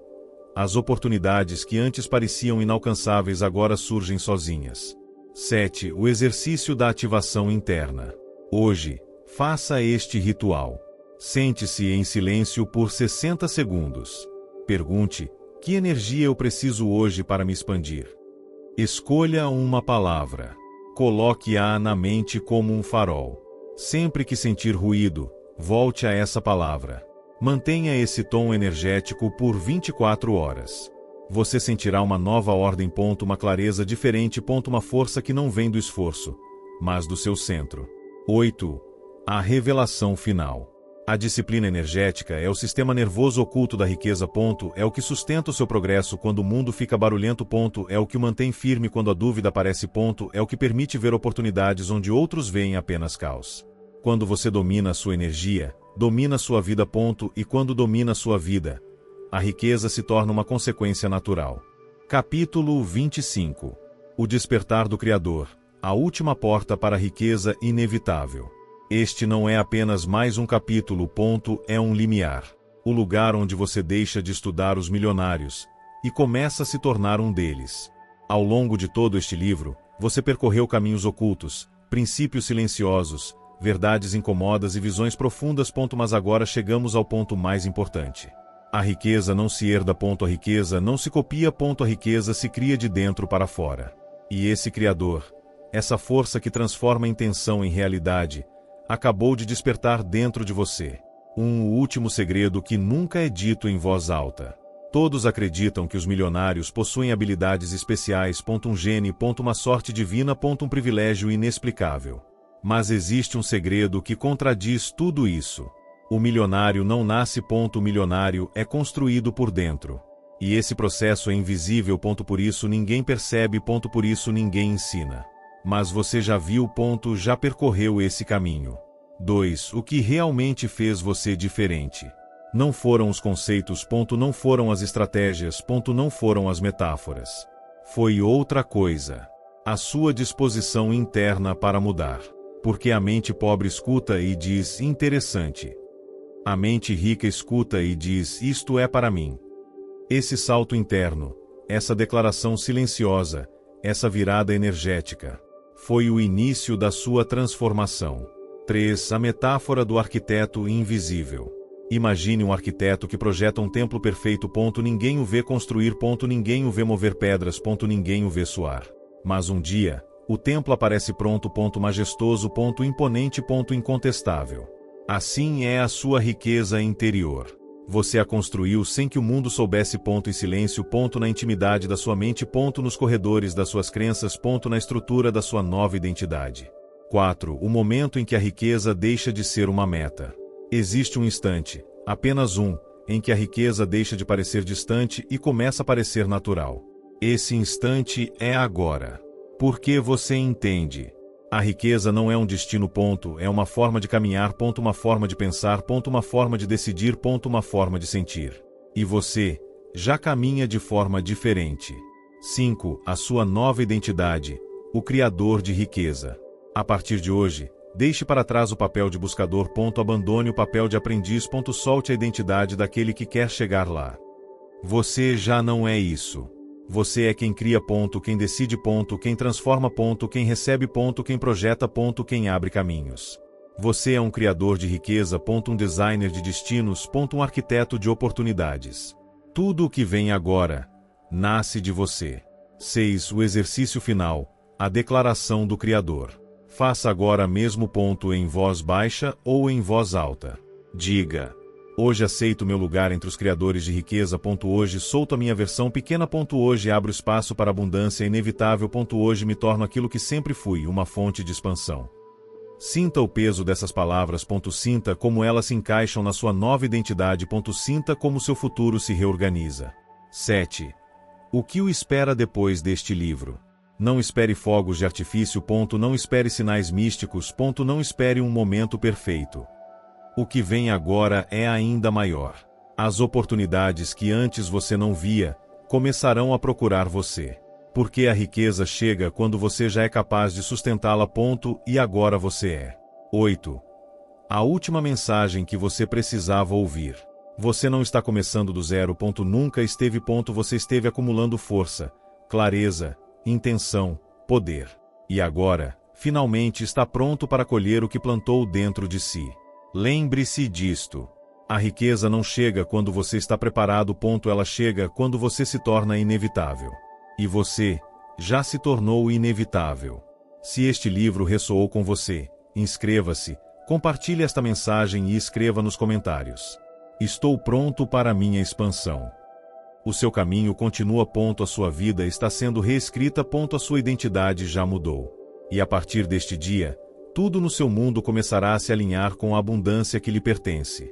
Speaker 1: As oportunidades que antes pareciam inalcançáveis agora surgem sozinhas. 7. O exercício da ativação interna. Hoje, faça este ritual. Sente-se em silêncio por 60 segundos. Pergunte: que energia eu preciso hoje para me expandir? Escolha uma palavra. Coloque-a na mente como um farol. Sempre que sentir ruído, volte a essa palavra. Mantenha esse tom energético por 24 horas. Você sentirá uma nova ordem. Uma clareza diferente. Uma força que não vem do esforço, mas do seu centro. 8. A revelação final. A disciplina energética é o sistema nervoso oculto da riqueza. É o que sustenta o seu progresso quando o mundo fica barulhento. É o que o mantém firme quando a dúvida aparece. É o que permite ver oportunidades onde outros veem apenas caos. Quando você domina a sua energia, domina a sua vida. E quando domina a sua vida, a riqueza se torna uma consequência natural. Capítulo 25. O despertar do Criador, a última porta para a riqueza inevitável. Este não é apenas mais um capítulo. É um limiar. O lugar onde você deixa de estudar os milionários e começa a se tornar um deles. Ao longo de todo este livro, você percorreu caminhos ocultos, princípios silenciosos, verdades incomodas e visões profundas. Mas agora chegamos ao ponto mais importante. A riqueza não se herda. A riqueza não se copia. A riqueza se cria de dentro para fora. E esse Criador, essa força que transforma a intenção em realidade, acabou de despertar dentro de você. Um último segredo que nunca é dito em voz alta. Todos acreditam que os milionários possuem habilidades especiais, um gene, uma sorte divina, um privilégio inexplicável. Mas existe um segredo que contradiz tudo isso. O milionário não nasce, o milionário é construído por dentro. E esse processo é invisível, por isso ninguém percebe, por isso ninguém ensina. Mas você já viu, já percorreu esse caminho. 2. O que realmente fez você diferente? Não foram os conceitos, não foram as estratégias, não foram as metáforas. Foi outra coisa. A sua disposição interna para mudar. Porque a mente pobre escuta e diz, interessante. A mente rica escuta e diz, isto é para mim. Esse salto interno, essa declaração silenciosa, essa virada energética, foi o início da sua transformação. 3. A metáfora do arquiteto invisível. Imagine um arquiteto que projeta um templo perfeito, ninguém o vê construir, ninguém o vê mover pedras, ninguém o vê suar. Mas um dia, o templo aparece pronto, majestoso, imponente, incontestável. Assim é a sua riqueza interior. Você a construiu sem que o mundo soubesse, em silêncio, na intimidade da sua mente, nos corredores das suas crenças, na estrutura da sua nova identidade. 4. O momento em que a riqueza deixa de ser uma meta. Existe um instante, apenas um, em que a riqueza deixa de parecer distante e começa a parecer natural. Esse instante é agora. Porque você entende. A riqueza não é um destino, é uma forma de caminhar, uma forma de pensar, uma forma de decidir, uma forma de sentir. E você já caminha de forma diferente. 5. A sua nova identidade, o criador de riqueza. A partir de hoje, deixe para trás o papel de buscador, abandone o papel de aprendiz, solte a identidade daquele que quer chegar lá. Você já não é isso. Você é quem cria, quem decide, quem transforma, quem recebe, quem projeta, quem abre caminhos. Você é um criador de riqueza, um designer de destinos, um arquiteto de oportunidades. Tudo o que vem agora, nasce de você. 6. O exercício final, a declaração do Criador. Faça agora mesmo, em voz baixa ou em voz alta. Diga. Hoje aceito meu lugar entre os criadores de riqueza. Hoje solto a minha versão pequena. Hoje abro espaço para a abundância inevitável. Hoje me torno aquilo que sempre fui, uma fonte de expansão. Sinta o peso dessas palavras. Sinta como elas se encaixam na sua nova identidade. Sinta como seu futuro se reorganiza. 7. O que o espera depois deste livro? Não espere fogos de artifício. Não espere sinais místicos. Não espere um momento perfeito. O que vem agora é ainda maior. As oportunidades que antes você não via, começarão a procurar você. Porque a riqueza chega quando você já é capaz de sustentá-la. E agora você é. 8. A última mensagem que você precisava ouvir. Você não está começando do zero. Nunca esteve. Você esteve acumulando força, clareza, intenção, poder. E agora, finalmente está pronto para colher o que plantou dentro de si. Lembre-se disto. A riqueza não chega quando você está preparado. Ela chega quando você se torna inevitável. E você já se tornou inevitável. Se este livro ressoou com você, inscreva-se, compartilhe esta mensagem e escreva nos comentários. Estou pronto para a minha expansão. O seu caminho continua. A sua vida está sendo reescrita. A sua identidade já mudou. E a partir deste dia, tudo no seu mundo começará a se alinhar com a abundância que lhe pertence.